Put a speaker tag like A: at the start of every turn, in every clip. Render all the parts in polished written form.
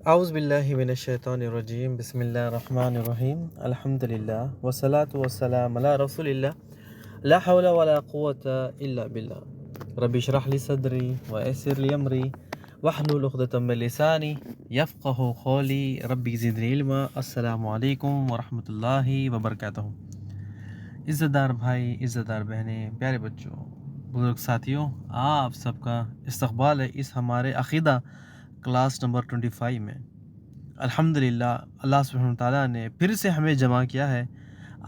A: اعوذ باللہ من الشیطان الرجیم بسم اللہ الرحمن الرحیم الحمدللہ والصلاة والسلام علی رسول اللہ لا حول ولا قوة الا باللہ رب اشرح لی صدری ویسر لی امری واحلل عقدۃ من لسانی یفقہوا قولی رب زدنی علما۔ السلام علیکم ورحمۃ اللہ وبرکاتہ۔ عزت دار بھائی، عزت دار بہنیں، پیارے بچوں، بزرگ ساتھیوں، آپ سب کا استقبال ہے اس ہمارے عقیدہ کلاس نمبر 25 میں۔ الحمدللہ اللہ سبحانہ تعالیٰ نے پھر سے ہمیں جمع کیا ہے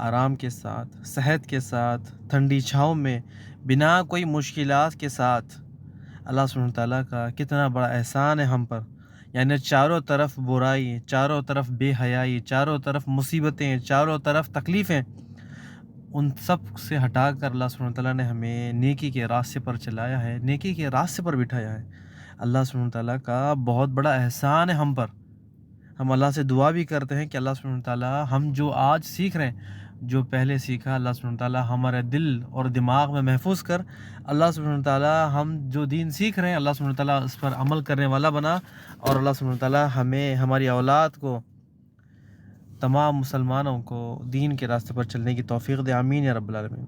A: آرام کے ساتھ، صحت کے ساتھ، ٹھنڈی چھاؤں میں، بنا کوئی مشکلات کے ساتھ۔ اللہ سبحانہ تعالیٰ کا کتنا بڑا احسان ہے ہم پر، یعنی چاروں طرف برائی، چاروں طرف بے حیائی، چاروں طرف مصیبتیں، چاروں طرف تکلیفیں، ان سب سے ہٹا کر اللہ سبحانہ تعالیٰ نے ہمیں نیکی کے راستے پر چلایا ہے، نیکی کے راستے پر بٹھایا ہے۔ اللہ سبحانہ تعالیٰ کا بہت بڑا احسان ہے ہم پر۔ ہم اللہ سے دعا بھی کرتے ہیں کہ اللہ سبحانہ تعالیٰ ہم جو آج سیکھ رہے ہیں، جو پہلے سیکھا، اللہ سبحانہ تعالیٰ ہمارے دل اور دماغ میں محفوظ کر۔ اللہ سبحانہ تعالیٰ ہم جو دین سیکھ رہے ہیں، اللہ سبحانہ تعالیٰ اس پر عمل کرنے والا بنا، اور اللہ سبحانہ تعالیٰ ہمیں، ہماری اولاد کو، تمام مسلمانوں کو دین کے راستے پر چلنے کی توفیق دے، آمین یا رب العالمین۔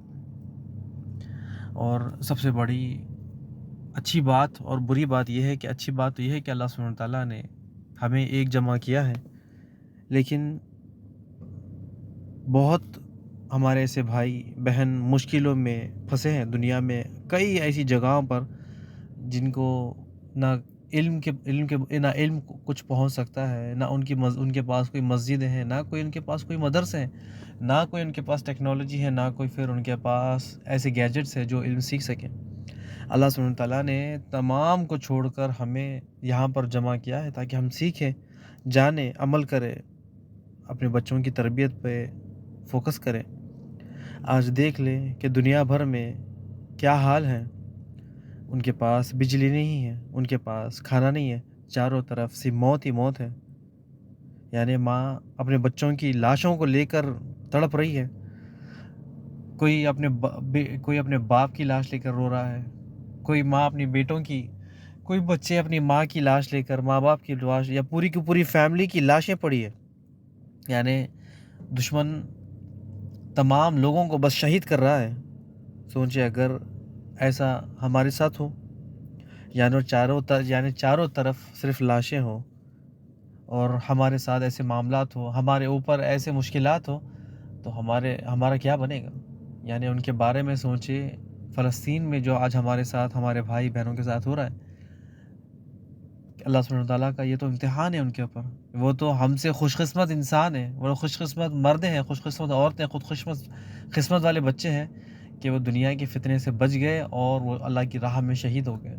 A: اور سب سے بڑی اچھی بات اور بری بات یہ ہے کہ اچھی بات تو یہ ہے کہ اللہ سبحانہ تعالیٰ نے ہمیں ایک جمع کیا ہے، لیکن بہت ہمارے ایسے بھائی بہن مشکلوں میں پھنسے ہیں دنیا میں، کئی ایسی جگہوں پر جن کو نہ نہ علم کچھ پہنچ سکتا ہے، نہ ان کے پاس کوئی مسجد ہے، نہ کوئی ان کے پاس کوئی مدرسے ہیں، نہ کوئی ان کے پاس ٹیکنالوجی ہے، نہ کوئی پھر ان کے پاس ایسے گیجٹس ہیں جو علم سیکھ سکیں۔ اللہ سبحانہ تعالیٰ نے تمام کو چھوڑ کر ہمیں یہاں پر جمع کیا ہے تاکہ ہم سیکھیں، جانیں، عمل کریں، اپنے بچوں کی تربیت پہ فوکس کریں۔ آج دیکھ لیں کہ دنیا بھر میں کیا حال ہے، ان کے پاس بجلی نہیں ہے، ان کے پاس کھانا نہیں ہے، چاروں طرف سے موت ہی موت ہے۔ یعنی ماں اپنے بچوں کی لاشوں کو لے کر تڑپ رہی ہے، کوئی اپنے باپ کی لاش لے کر رو رہا ہے، کوئی ماں اپنی بیٹوں کی، کوئی بچے اپنی ماں کی لاش لے کر، ماں باپ کی لاش، یا پوری کی پوری فیملی کی لاشیں پڑی ہے۔ یعنی دشمن تمام لوگوں کو بس شہید کر رہا ہے۔ سوچے اگر ایسا ہمارے ساتھ ہو، یعنی چاروں طرف صرف لاشیں ہوں، اور ہمارے ساتھ ایسے معاملات ہو، ہمارے اوپر ایسے مشکلات ہو، تو ہمارا کیا بنے گا؟ یعنی ان کے بارے میں سوچے، فلسطین میں جو آج ہمارے ساتھ، ہمارے بھائی بہنوں کے ساتھ ہو رہا ہے، اللہ سبحانہ تعالیٰ کا یہ تو امتحان ہے ان کے اوپر۔ وہ تو ہم سے خوش قسمت انسان ہیں، وہ خوش قسمت مرد ہیں، خوش قسمت عورتیں، خود قسمت والے بچے ہیں کہ وہ دنیا کے فتنے سے بچ گئے اور وہ اللہ کی راہ میں شہید ہو گئے۔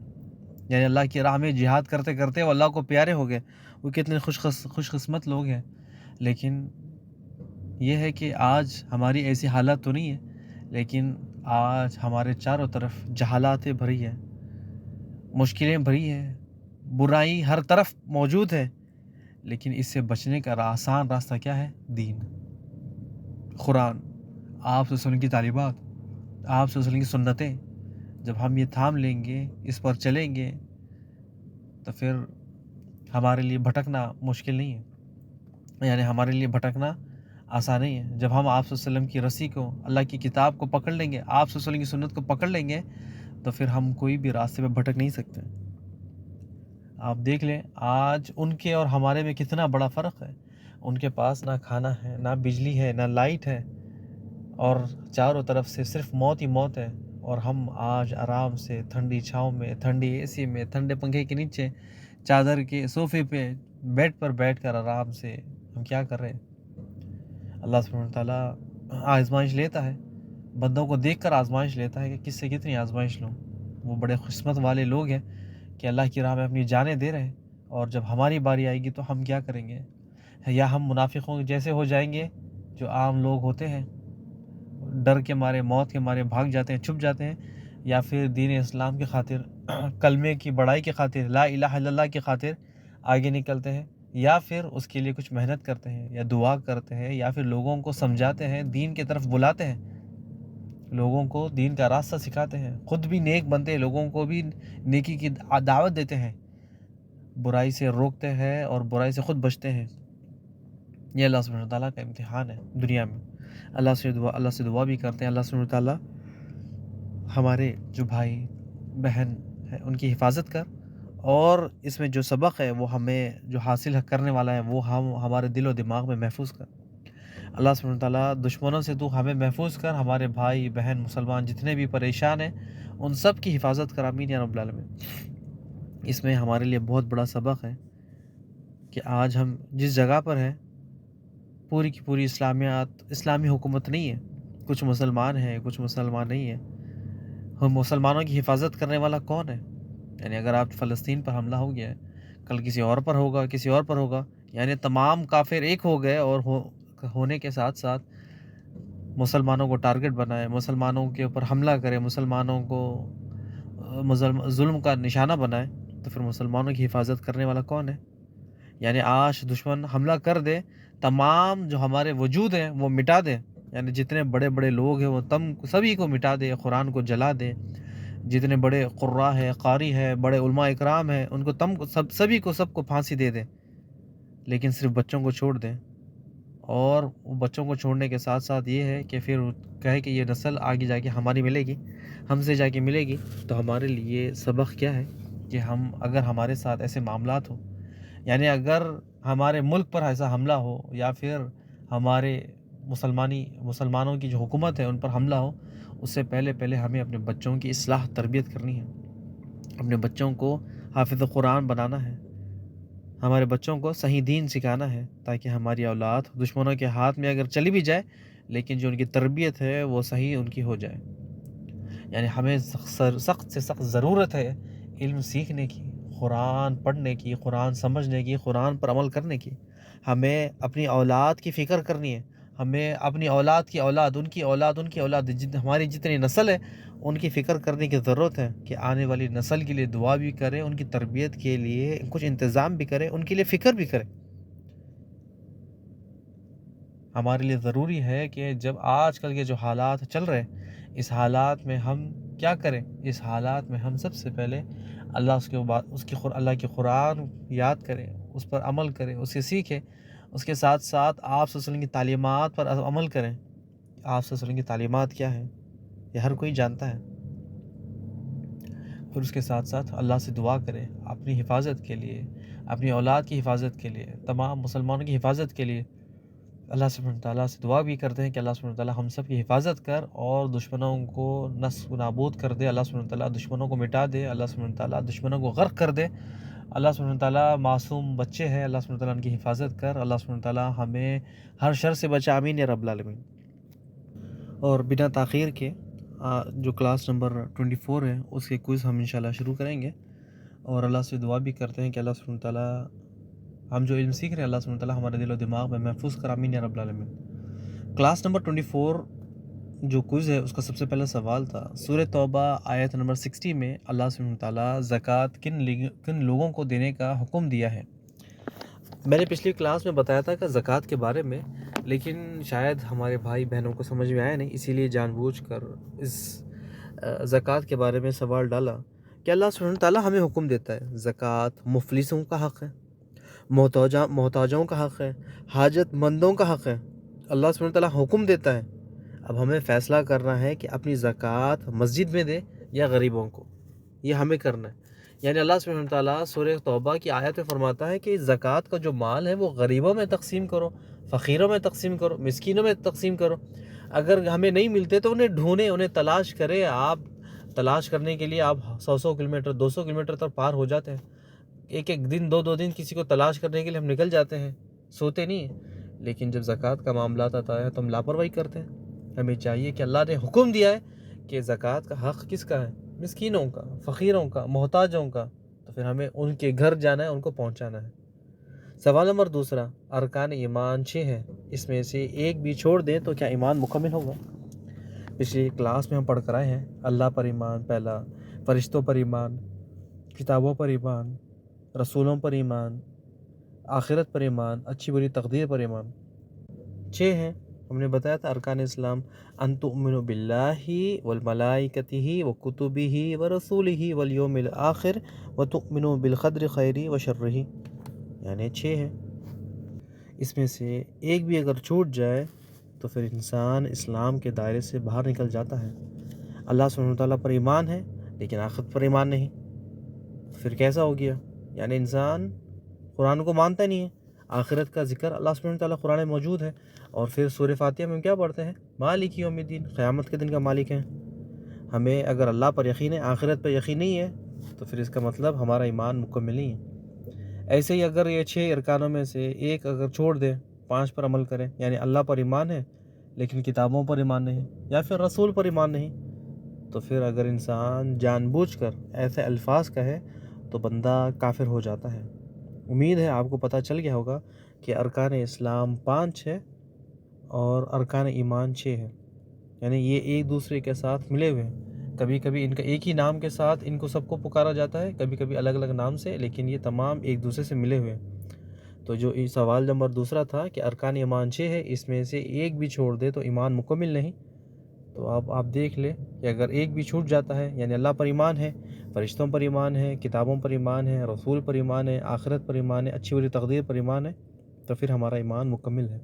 A: یعنی اللہ کی راہ میں جہاد کرتے کرتے وہ اللہ کو پیارے ہو گئے۔ وہ کتنے خوش قسمت لوگ ہیں۔ لیکن یہ ہے کہ آج ہماری ایسی حالت تو نہیں ہے، لیکن آج ہمارے چاروں طرف جہالاتیں بھری ہیں، مشکلیں بھری ہیں، برائی ہر طرف موجود ہے، لیکن اس سے بچنے کا آسان راستہ کیا ہے؟ دین، قرآن، آپ سے سننے کی تعلیمات، آپ سے سننے کی سنتیں۔ جب ہم یہ تھام لیں گے، اس پر چلیں گے، تو پھر ہمارے لیے بھٹکنا مشکل نہیں ہے، یعنی ہمارے لیے بھٹکنا آسان نہیں ہے۔ جب ہم آپ صلی اللہ علیہ وسلم کی رسی کو، اللہ کی کتاب کو پکڑ لیں گے، آپ صلی اللہ علیہ وسلم کی سنت کو پکڑ لیں گے، تو پھر ہم کوئی بھی راستے پہ بھٹک نہیں سکتے۔ آپ دیکھ لیں آج ان کے اور ہمارے میں کتنا بڑا فرق ہے۔ ان کے پاس نہ کھانا ہے، نہ بجلی ہے، نہ لائٹ ہے، اور چاروں طرف سے صرف موت ہی موت ہے، اور ہم آج آرام سے ٹھنڈی چھاؤں میں، ٹھنڈی اے سی میں، ٹھنڈے پنکھے کے نیچے، چادر کے صوفے پہ، بیڈ پر بیٹھ کر آرام سے ہم کیا کر رہے ہیں؟ اللہ سبحانہ تعالیٰ آزمائش لیتا ہے، بندوں کو دیکھ کر آزمائش لیتا ہے کہ کس سے کتنی آزمائش لوں۔ وہ بڑے قسمت والے لوگ ہیں کہ اللہ کی راہ میں اپنی جانیں دے رہے ہیں، اور جب ہماری باری آئے گی تو ہم کیا کریں گے؟ یا ہم منافقوں جیسے ہو جائیں گے جو عام لوگ ہوتے ہیں، ڈر کے مارے، موت کے مارے بھاگ جاتے ہیں، چھپ جاتے ہیں، یا پھر دین اسلام کی خاطر، کلمے کی بڑائی کی خاطر، لا الہ الا اللہ کی خاطر آگے نکلتے ہیں، یا پھر اس کے لیے کچھ محنت کرتے ہیں، یا دعا کرتے ہیں، یا پھر لوگوں کو سمجھاتے ہیں، دین کی طرف بلاتے ہیں، لوگوں کو دین کا راستہ سکھاتے ہیں، خود بھی نیک بنتے ہیں، لوگوں کو بھی نیکی کی دعوت دیتے ہیں، برائی سے روکتے ہیں اور برائی سے خود بچتے ہیں۔ یہ اللہ سبحانہ تعالیٰ کا امتحان ہے دنیا میں۔ اللہ سے دعا بھی کرتے ہیں اللہ سبحانہ تعالیٰ ہمارے جو بھائی بہن ہیں ان کی حفاظت کر، اور اس میں جو سبق ہے وہ ہمیں جو حاصل کرنے والا ہے وہ ہمارے دل و دماغ میں محفوظ کر۔ اللہ سبحانہ تعالیٰ دشمنوں سے تو ہمیں محفوظ کر، ہمارے بھائی بہن مسلمان جتنے بھی پریشان ہیں ان سب کی حفاظت کر، آمین یا رب العالمین۔ اس میں ہمارے لیے بہت بڑا سبق ہے کہ آج ہم جس جگہ پر ہیں پوری کی پوری اسلامی حکومت نہیں ہے، کچھ مسلمان ہیں کچھ مسلمان نہیں ہیں۔ ہم مسلمانوں کی حفاظت کرنے والا کون ہے؟ یعنی اگر آپ فلسطین پر حملہ ہو گیا ہے، کل کسی اور پر ہوگا، کسی اور پر ہوگا، یعنی تمام کافر ایک ہو گئے اور ہونے کے ساتھ ساتھ مسلمانوں کو ٹارگٹ بنائے، مسلمانوں کے اوپر حملہ کرے، مسلمانوں کو ظلم کا نشانہ بنائے، تو پھر مسلمانوں کی حفاظت کرنے والا کون ہے؟ یعنی آج دشمن حملہ کر دے، تمام جو ہمارے وجود ہیں وہ مٹا دے، یعنی جتنے بڑے بڑے لوگ ہیں وہ سبھی کو مٹا دے، قرآن کو جلا دے، جتنے بڑے قراء ہے، قاری ہے، بڑے علماء اکرام ہیں ان کو سبھی کو سب کو پھانسی دے دیں، لیکن صرف بچوں کو چھوڑ دیں۔ اور بچوں کو چھوڑنے کے ساتھ ساتھ یہ ہے کہ پھر کہے کہ یہ نسل آگے جا کے ہماری ملے گی، ہم سے جا کے ملے گی۔ تو ہمارے لیے سبق کیا ہے کہ اگر ہمارے ساتھ ایسے معاملات ہوں، یعنی اگر ہمارے ملک پر ایسا حملہ ہو یا پھر ہمارے مسلمانوں کی جو حکومت ہے ان پر حملہ ہو، اس سے پہلے ہمیں اپنے بچوں کی اصلاح تربیت کرنی ہے، اپنے بچوں کو حافظ قرآن بنانا ہے، ہمارے بچوں کو صحیح دین سکھانا ہے، تاکہ ہماری اولاد دشمنوں کے ہاتھ میں اگر چلی بھی جائے لیکن جو ان کی تربیت ہے وہ صحیح ان کی ہو جائے۔ یعنی ہمیں سخت سے سخت ضرورت ہے علم سیکھنے کی، قرآن پڑھنے کی، قرآن سمجھنے کی، قرآن پر عمل کرنے کی۔ ہمیں اپنی اولاد کی فکر کرنی ہے، ہمیں اپنی اولاد کی اولاد، ان کی اولاد، ان کی اولاد، ہماری جتنی نسل ہے ان کی فکر کرنے کی ضرورت ہے کہ آنے والی نسل کے لیے دعا بھی کریں، ان کی تربیت کے لیے کچھ انتظام بھی کریں، ان کے لیے فکر بھی کریں۔ ہمارے لیے ضروری ہے کہ جب آج کل کے جو حالات چل رہے ہیں اس حالات میں ہم کیا کریں؟ اس حالات میں ہم سب سے پہلے اللہ کی قرآن یاد کریں، اس پر عمل کریں، اسے سیکھیں، اس کے ساتھ ساتھ آپ صلی اللہ علیہ وسلم کی تعلیمات پر عمل کریں۔ آپ صلی اللہ علیہ وسلم کی تعلیمات کیا ہیں یہ ہر کوئی جانتا ہے۔ پھر اس کے ساتھ ساتھ اللہ سے دعا کریں اپنی حفاظت کے لیے، اپنی اولاد کی حفاظت کے لیے، تمام مسلمانوں کی حفاظت کے لیے۔ اللہ سبحانہ تعالیٰ سے دعا بھی کرتے ہیں کہ اللہ سبحانہ تعالیٰ ہم سب کی حفاظت کر اور دشمنوں کو نصب و نابود کر دے، اللہ سبحانہ تعالیٰ دشمنوں کو مٹا دے، اللہ سبحانہ تعالیٰ دشمنوں کو غرق کر دے۔ اللہ سبحانہ تعالیٰ معصوم بچے ہیں، اللہ سبحانہ تعالیٰ ان کی حفاظت کر، اللہ سبحانہ تعالیٰ ہمیں ہر شر سے بچا، آمین یا رب العالمین۔ اور بنا تاخیر کے جو کلاس نمبر 24 ہے اس کے کوئز ہم انشاءاللہ شروع کریں گے، اور اللہ سے دعا بھی کرتے ہیں کہ اللہ سبحانہ تعالیٰ ہم جو علم سیکھ رہے ہیں اللہ سبحانہ تعالیٰ ہمارے دل و دماغ میں محفوظ کر، آمین یا رب العالمین۔ کلاس نمبر 24 جو کوئز ہے اس کا سب سے پہلا سوال تھا، سورہ توبہ آیت نمبر 60 میں اللہ سبحانہ تعالیٰ زکوٰۃ کن لوگوں کو دینے کا حکم دیا ہے؟ میں نے پچھلی کلاس میں بتایا تھا کہ زکوٰۃ کے بارے میں، لیکن شاید ہمارے بھائی بہنوں کو سمجھ میں آیا نہیں، اسی لیے جان بوجھ کر اس زکوٰۃ کے بارے میں سوال ڈالا کہ اللہ سبحانہ تعالیٰ ہمیں حکم دیتا ہے زکوٰۃ مفلسوں کا حق ہے، محتاجوں کا حق ہے، حاجت مندوں کا حق ہے، اللہ سبحانہ تعالیٰ حکم دیتا ہے۔ اب ہمیں فیصلہ کرنا ہے کہ اپنی زکوٰۃ مسجد میں دے یا غریبوں کو، یہ ہمیں کرنا ہے۔ یعنی اللہ سبحانہ تعالیٰ سورہ توبہ کی آیت میں فرماتا ہے کہ زکوٰۃ کا جو مال ہے وہ غریبوں میں تقسیم کرو، فقیروں میں تقسیم کرو، مسکینوں میں تقسیم کرو۔ اگر ہمیں نہیں ملتے تو انہیں ڈھونڈیں، انہیں تلاش کریں۔ آپ تلاش کرنے کے لیے آپ 100 کلومیٹر 200 کلومیٹر تک پار ہو جاتے ہیں، ایک دن 2 دن کسی کو تلاش کرنے کے لیے ہم نکل جاتے ہیں، سوتے نہیں ہیں۔ لیکن جب زکوٰۃ کا معاملات آتا ہے تو ہم لاپرواہی کرتے ہیں۔ ہمیں چاہیے کہ اللہ نے حکم دیا ہے کہ زکوٰۃ کا حق کس کا ہے؟ مسکینوں کا، فقیروں کا، محتاجوں کا، تو پھر ہمیں ان کے گھر جانا ہے، ان کو پہنچانا ہے۔ سوال نمبر 2، ارکان ایمان 6 ہیں، اس میں سے ایک بھی چھوڑ دیں تو کیا ایمان مکمل ہوگا؟ پچھلی کلاس میں ہم پڑھ کر آئے ہیں اللہ پر ایمان پہلا، فرشتوں پر ایمان، کتابوں پر ایمان، رسولوں پر ایمان، آخرت پر ایمان، اچھی بری تقدیر پر ایمان، 6 ہیں۔ ہم نے بتایا تھا ارکان اسلام، ان تؤمنوا باللہ والملائکتہ وکتبہ ورسولہ والیوم الآخر وتؤمنوا بالقدر خیرہ وشرہ، یعنی 6 ہیں۔ اس میں سے ایک بھی اگر چھوٹ جائے تو پھر انسان اسلام کے دائرے سے باہر نکل جاتا ہے۔ اللہ سبحانہ وتعالیٰ پر ایمان ہے لیکن آخرت پر ایمان نہیں، پھر کیسا ہو گیا؟ یعنی انسان قرآن کو مانتا نہیں ہے، آخرت کا ذکر اللہ سبحانہ وتعالیٰ قرآن میں موجود ہے، اور پھر سورہ فاتحہ میں ہم کیا پڑھتے ہیں؟ مالک یوم الدین، قیامت کے دن کا مالک ہے۔ ہمیں اگر اللہ پر یقین ہے، آخرت پر یقین نہیں ہے، تو پھر اس کا مطلب ہمارا ایمان مکمل نہیں ہے۔ ایسے ہی اگر یہ 6 ارکانوں میں سے ایک اگر چھوڑ دے، 5 پر عمل کرے، یعنی اللہ پر ایمان ہے لیکن کتابوں پر ایمان نہیں، یا پھر رسول پر ایمان نہیں، تو پھر اگر انسان جان بوجھ کر ایسے الفاظ کہے تو بندہ کافر ہو جاتا ہے۔ امید ہے آپ کو پتہ چل گیا ہوگا کہ ارکان اسلام 5 ہے اور ارکان ایمان 6 ہے، یعنی یہ ایک دوسرے کے ساتھ ملے ہوئے ہیں۔ کبھی کبھی ان کا ایک ہی نام کے ساتھ ان کو سب کو پکارا جاتا ہے، کبھی کبھی الگ الگ نام سے، لیکن یہ تمام ایک دوسرے سے ملے ہوئے ہیں۔ تو جو سوال نمبر دوسرا تھا کہ ارکان ایمان 6 ہے، اس میں سے ایک بھی چھوڑ دے تو ایمان مکمل نہیں، تو اب آپ دیکھ لیں کہ اگر ایک بھی چھوٹ جاتا ہے، یعنی اللہ پر ایمان ہے، فرشتوں پر ایمان ہے، کتابوں پر ایمان ہے، رسول پر ایمان ہے، آخرت پر ایمان ہے، اچھی بری تقدیر پر ایمان ہے، تو پھر ہمارا ایمان مکمل ہے۔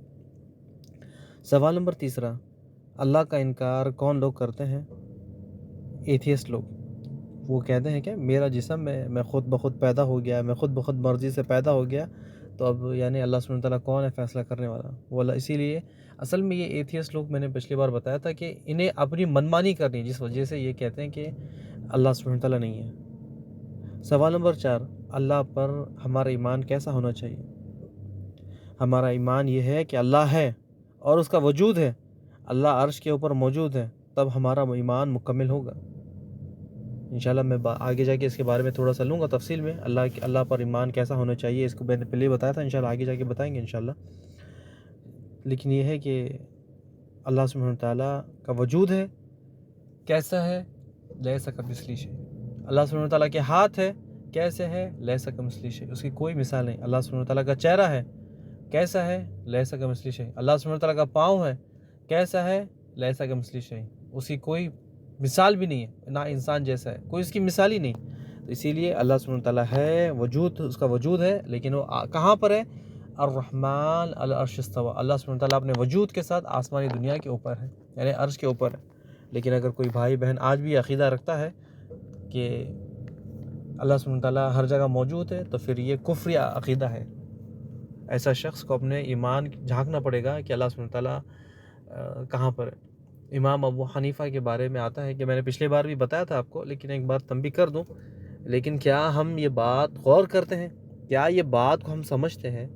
A: سوال نمبر تیسرا، اللہ کا انکار کون لوگ کرتے ہیں؟ ایتھیسٹ لوگ۔ وہ کہتے ہیں کہ میرا جسم میں خود بخود پیدا ہو گیا، میں خود بخود مرضی سے پیدا ہو گیا، تو اب یعنی اللہ سبحانہ وتعالیٰ کون ہے فیصلہ کرنے والا؟ وہ اللہ، اسی لیے اصل میں یہ ایتھیسٹ لوگ، میں نے پچھلی بار بتایا تھا کہ انہیں اپنی منمانی کرنی ہے، جس وجہ سے یہ کہتے ہیں کہ اللہ سبحانہ وتعالیٰ نہیں ہے۔ سوال نمبر 4، اللہ پر ہمارا ایمان کیسا ہونا چاہیے؟ ہمارا ایمان یہ ہے کہ اللہ ہے اور اس کا وجود ہے، اللہ عرش کے اوپر موجود ہے، تب ہمارا ایمان مکمل ہوگا۔ انشاءاللہ میں آگے جا کے اس کے بارے میں تھوڑا سا لوں گا تفصیل میں، اللہ پر ایمان کیسا ہونا چاہیے، اس کو میں نے پہلے ہی بتایا تھا، انشاءاللہ آگے جا کے بتائیں گے انشاءاللہ۔ لیکن یہ ہے کہ اللہ سبحانہ وتعالیٰ کا وجود ہے، کیسا ہے؟ لیس کمثلہ شیء۔ اللہ سبحانہ وتعالیٰ کے ہاتھ ہے، کیسے ہے؟ لیس کمثلہ شیء، اس کی کوئی مثال نہیں۔ اللہ سبحانہ وتعالیٰ کا چہرہ ہے، کیسا ہے؟ لیس کمثلہ شیء۔ اللہ سبحانہ وتعالیٰ کا پاؤں ہے، کیسا ہے؟ لیس کمثلہ شیء، اس کی کوئی مثال بھی نہیں ہے، نہ انسان جیسا ہے، کوئی اس کی مثال ہی نہیں۔ تو اسی لیے اللہ سبحانہ وتعالیٰ ہے، وجود اس کا وجود ہے، لیکن وہ کہاں پر ہے؟ الرحمن علی العرش استویٰ، اللہ سبحانہ وتعالیٰ اپنے وجود کے ساتھ آسمانی دنیا کے اوپر ہے، یعنی عرش کے اوپر ہے۔ لیکن اگر کوئی بھائی بہن آج بھی عقیدہ رکھتا ہے کہ اللہ سبحانہ وتعالیٰ ہر جگہ موجود ہے، تو پھر یہ کفری عقیدہ ہے۔ ایسا شخص کو اپنے ایمان جھانکنا پڑے گا کہ اللہ سبحانہ وتعالیٰ کہاں پر ہے۔ امام ابو حنیفہ کے بارے میں آتا ہے کہ میں نے پچھلے بار بھی بتایا تھا آپ کو، لیکن ایک بار تنبیہ کر دوں، لیکن کیا ہم یہ بات غور کرتے ہیں؟ کیا یہ بات کو ہم سمجھتے ہیں؟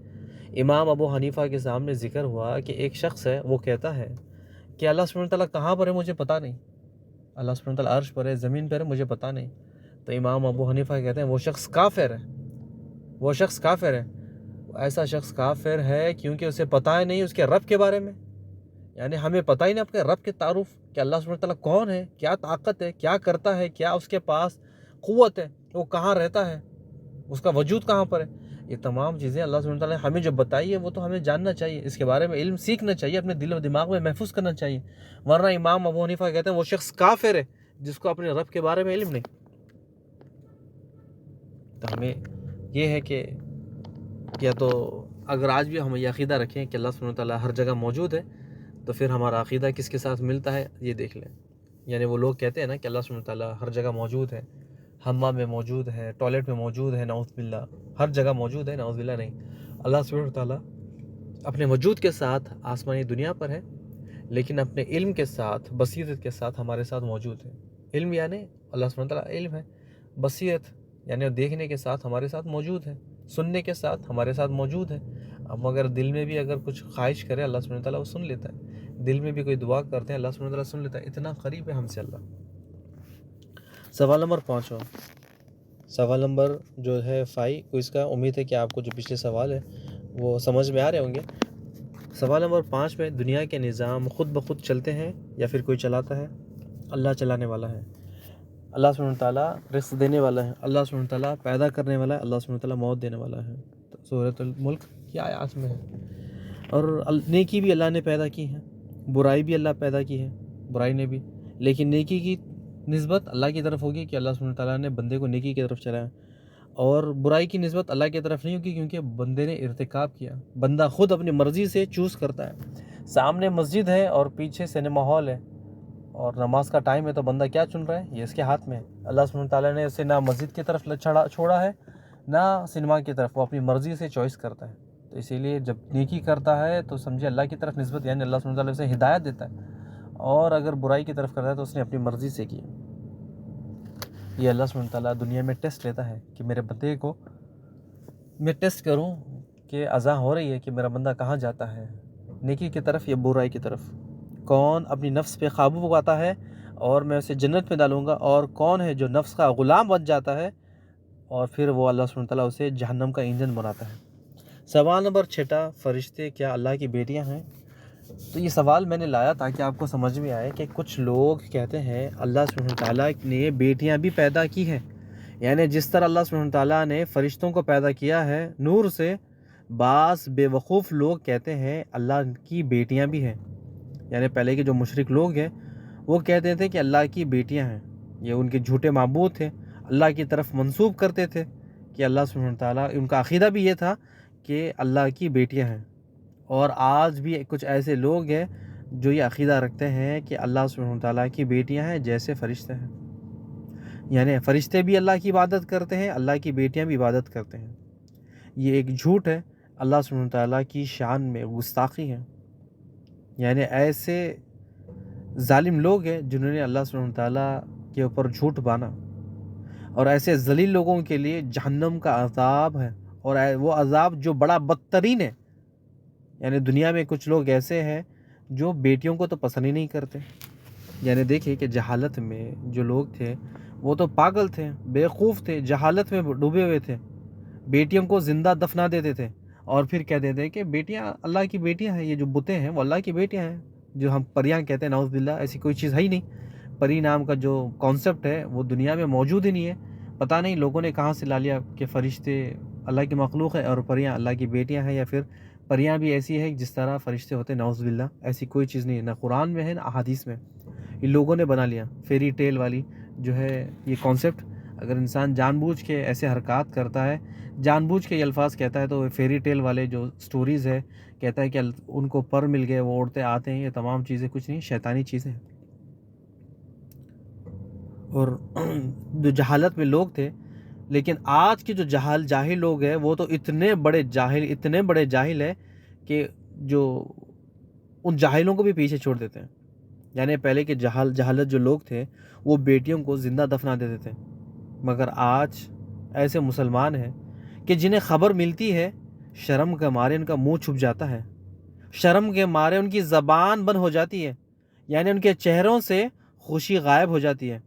A: امام ابو حنیفہ کے سامنے ذکر ہوا کہ ایک شخص ہے، وہ کہتا ہے کہ اللہ سبحانہ وتعالیٰ کہاں پر ہے مجھے پتہ نہیں، اللہ سبحانہ وتعالیٰ عرش پر ہے، زمین پر ہے، مجھے پتہ نہیں۔ تو امام ابو حنیفہ کہتے ہیں وہ شخص کافر ہے، وہ شخص کافر ہے۔ ایسا شخص کافر ہے کیونکہ اسے پتہ ہی نہیں اس کے رب کے بارے میں، یعنی ہمیں پتہ ہی نہیں اپنے رب کے تعارف کہ اللہ سبحانہ وتعالیٰ کون ہے، کیا طاقت ہے، کیا کرتا ہے، کیا اس کے پاس قوت ہے، وہ کہاں رہتا ہے، اس کا وجود کہاں پر ہے۔ یہ تمام چیزیں اللہ سبحانہ وتعالیٰ نے ہمیں جو بتائی ہے وہ تو ہمیں جاننا چاہیے، اس کے بارے میں علم سیکھنا چاہیے، اپنے دل و دماغ میں محفوظ کرنا چاہیے، ورنہ امام ابو حنیفہ کہتے ہیں وہ شخص کافر ہے جس کو اپنے رب کے بارے میں علم نہیں۔ تو ہمیں یہ ہے کہ یا تو اگر آج بھی ہم یہ عقیدہ رکھیں کہ اللہ سبحانہ وتعالیٰ ہر جگہ موجود ہے، تو پھر ہمارا عقیدہ کس کے ساتھ ملتا ہے یہ دیکھ لیں۔ یعنی وہ لوگ کہتے ہیں نا کہ اللہ سبحانہ وتعالیٰ ہر جگہ موجود ہے، حمام میں موجود ہے، ٹوائلٹ میں موجود ہے، نعوذ باللہ، ہر جگہ موجود ہے، نعوذ باللہ نہیں۔ اللہ سبحانہ وتعالیٰ اپنے وجود کے ساتھ آسمانی دنیا پر ہے، لیکن اپنے علم کے ساتھ، بصیرت کے ساتھ ہمارے ساتھ موجود ہے۔ علم یعنی اللہ سبحانہ وتعالیٰ علم ہے، بصیرت یعنی دیکھنے کے ساتھ ہمارے ساتھ موجود ہے، سننے کے ساتھ ہمارے ساتھ موجود ہے۔ اب اگر دل میں بھی اگر کچھ خواہش کرے اللہ سبحانہ وتعالیٰ وہ سن لیتا ہے، دل میں بھی کوئی دعا کرتے ہیں اللہ سبحانہ وتعالیٰ سن لیتا ہے، اتنا قریب ہے ہم سے اللہ۔ سوال نمبر 5، سوال نمبر جو ہے 5 کو، اس کا امید ہے کہ آپ کو جو پچھلے سوال ہے وہ سمجھ میں آ رہے ہوں گے۔ سوال نمبر 5 میں، دنیا کے نظام خود بخود چلتے ہیں یا پھر کوئی چلاتا ہے؟ اللہ چلانے والا ہے، اللہ سبحانہ وتعالیٰ رزق دینے والا ہے، اللہ سبحانہ وتعالیٰ پیدا کرنے والا ہے، اللہ سبحانہ وتعالیٰ موت دینے والا ہے۔ سورۃ الملک کی آیات میں ہے۔ اور نیکی بھی اللہ نے پیدا کی ہے، برائی بھی اللہ پیدا کی ہے، برائی نے بھی، لیکن نیکی کی نسبت اللہ کی طرف ہوگی کہ اللہ سبحانہ تعالیٰ نے بندے کو نیکی کی طرف چلایا، اور برائی کی نسبت اللہ کی طرف نہیں ہوگی کیونکہ بندے نے ارتکاب کیا۔ بندہ خود اپنی مرضی سے چوز کرتا ہے۔ سامنے مسجد ہے اور پیچھے سنیما ہال ہے اور نماز کا ٹائم ہے، تو بندہ کیا چن رہا ہے؟ یہ اس کے ہاتھ میں ہے۔ اللہ سبحانہ تعالیٰ نے اسے نہ مسجد کی طرف چھوڑا ہے نہ سنیما کی طرف، وہ اپنی مرضی سے چوائس کرتا ہے۔ تو اسی لیے جب نیکی کرتا ہے تو سمجھے اللہ کی طرف نسبت، یعنی اللہ سبحانہ تعالیٰ اسے ہدایت دیتا ہے، اور اگر برائی کی طرف کرتا ہے تو اس نے اپنی مرضی سے کی۔ یہ اللہ سبحانہ تعالیٰ دنیا میں ٹیسٹ لیتا ہے کہ میرے بندے کو میں ٹیسٹ کروں کہ اذا ہو رہی ہے کہ میرا بندہ کہاں جاتا ہے، نیکی کی طرف یا برائی کی طرف، کون اپنی نفس پہ قابو پاتا ہے اور میں اسے جنت میں ڈالوں گا، اور کون ہے جو نفس کا غلام بن جاتا ہے اور پھر وہ اللہ سبحانہ تعالیٰ اسے جہنم کا ایندھن بناتا ہے۔ سوال نمبر 6، فرشتے کیا اللہ کی بیٹیاں ہیں؟ تو یہ سوال میں نے لایا تاکہ آپ کو سمجھ میں آئے کہ کچھ لوگ کہتے ہیں اللہ سبحانہ تعالیٰ نے بیٹیاں بھی پیدا کی ہیں، یعنی جس طرح اللہ سبحانہ تعالیٰ نے فرشتوں کو پیدا کیا ہے نور سے، بعض بے وقوف لوگ کہتے ہیں اللہ کی بیٹیاں بھی ہیں، یعنی پہلے کے جو مشرک لوگ ہیں وہ کہتے تھے کہ اللہ کی بیٹیاں ہیں، یہ ان کے جھوٹے معبود تھے، اللہ کی طرف منسوب کرتے تھے کہ اللہ سبحانہ تعالیٰ، ان کا عقیدہ بھی یہ تھا کہ اللہ کی بیٹیاں ہیں۔ اور آج بھی کچھ ایسے لوگ ہیں جو یہ عقیدہ رکھتے ہیں کہ اللہ سبحانہ تعالیٰ کی بیٹیاں ہیں جیسے فرشتے ہیں، یعنی فرشتے بھی اللہ کی عبادت کرتے ہیں، اللہ کی بیٹیاں بھی عبادت کرتے ہیں۔ یہ ایک جھوٹ ہے، اللہ سبحانہ تعالیٰ کی شان میں گستاخی ہے، یعنی ایسے ظالم لوگ ہیں جنہوں نے اللہ سبحانہ تعالیٰ کے اوپر جھوٹ بانا، اور ایسے ذلیل لوگوں کے لیے جہنم کا عذاب ہے، اور وہ عذاب جو بڑا بدترین ہے۔ یعنی دنیا میں کچھ لوگ ایسے ہیں جو بیٹیوں کو تو پسند ہی نہیں کرتے، یعنی دیکھیں کہ جہالت میں جو لوگ تھے وہ تو پاگل تھے، بیوقوف تھے، جہالت میں ڈوبے ہوئے تھے، بیٹیوں کو زندہ دفنا دیتے تھے، اور پھر کہہ دیتے ہیں کہ بیٹیاں اللہ کی بیٹیاں ہیں، یہ جو بتیں ہیں وہ اللہ کی بیٹیاں ہیں، جو ہم پریاں کہتے ہیں، نعوذ باللہ، ایسی کوئی چیز ہے ہی نہیں۔ پری نام کا جو کانسیپٹ ہے وہ دنیا میں موجود ہی نہیں ہے، پتہ نہیں لوگوں نے کہاں سے لا لیا کہ فرشتے اللہ کی مخلوق ہے اور پریاں اللہ کی بیٹیاں ہیں، یا پھر پریاں بھی ایسی ہے جس طرح فرشتے ہوتے ہیں، نعوذ باللہ، ایسی کوئی چیز نہیں ہے، نہ قرآن میں ہے نہ احادیث میں، یہ لوگوں نے بنا لیا، فیری ٹیل والی جو ہے یہ کانسیپٹ۔ اگر انسان جان بوجھ کے ایسے حرکات کرتا ہے، جان بوجھ کے یہ الفاظ کہتا ہے، تو فیری ٹیل والے جو سٹوریز ہے، کہتا ہے کہ ان کو پر مل گئے، وہ اڑتے آتے ہیں، یہ تمام چیزیں کچھ نہیں، شیطانی چیزیں ہیں۔ اور جو جہالت میں لوگ تھے، لیکن آج کے جو جاہل لوگ ہیں وہ تو اتنے بڑے جاہل ہیں کہ جو ان جاہلوں کو بھی پیچھے چھوڑ دیتے ہیں۔ یعنی پہلے کے جہالت جو لوگ تھے وہ بیٹیوں کو زندہ دفنا دیتے تھے، مگر آج ایسے مسلمان ہیں کہ جنہیں خبر ملتی ہے، شرم کے مارے ان کا منہ چھپ جاتا ہے، شرم کے مارے ان کی زبان بند ہو جاتی ہے، یعنی ان کے چہروں سے خوشی غائب ہو جاتی ہے،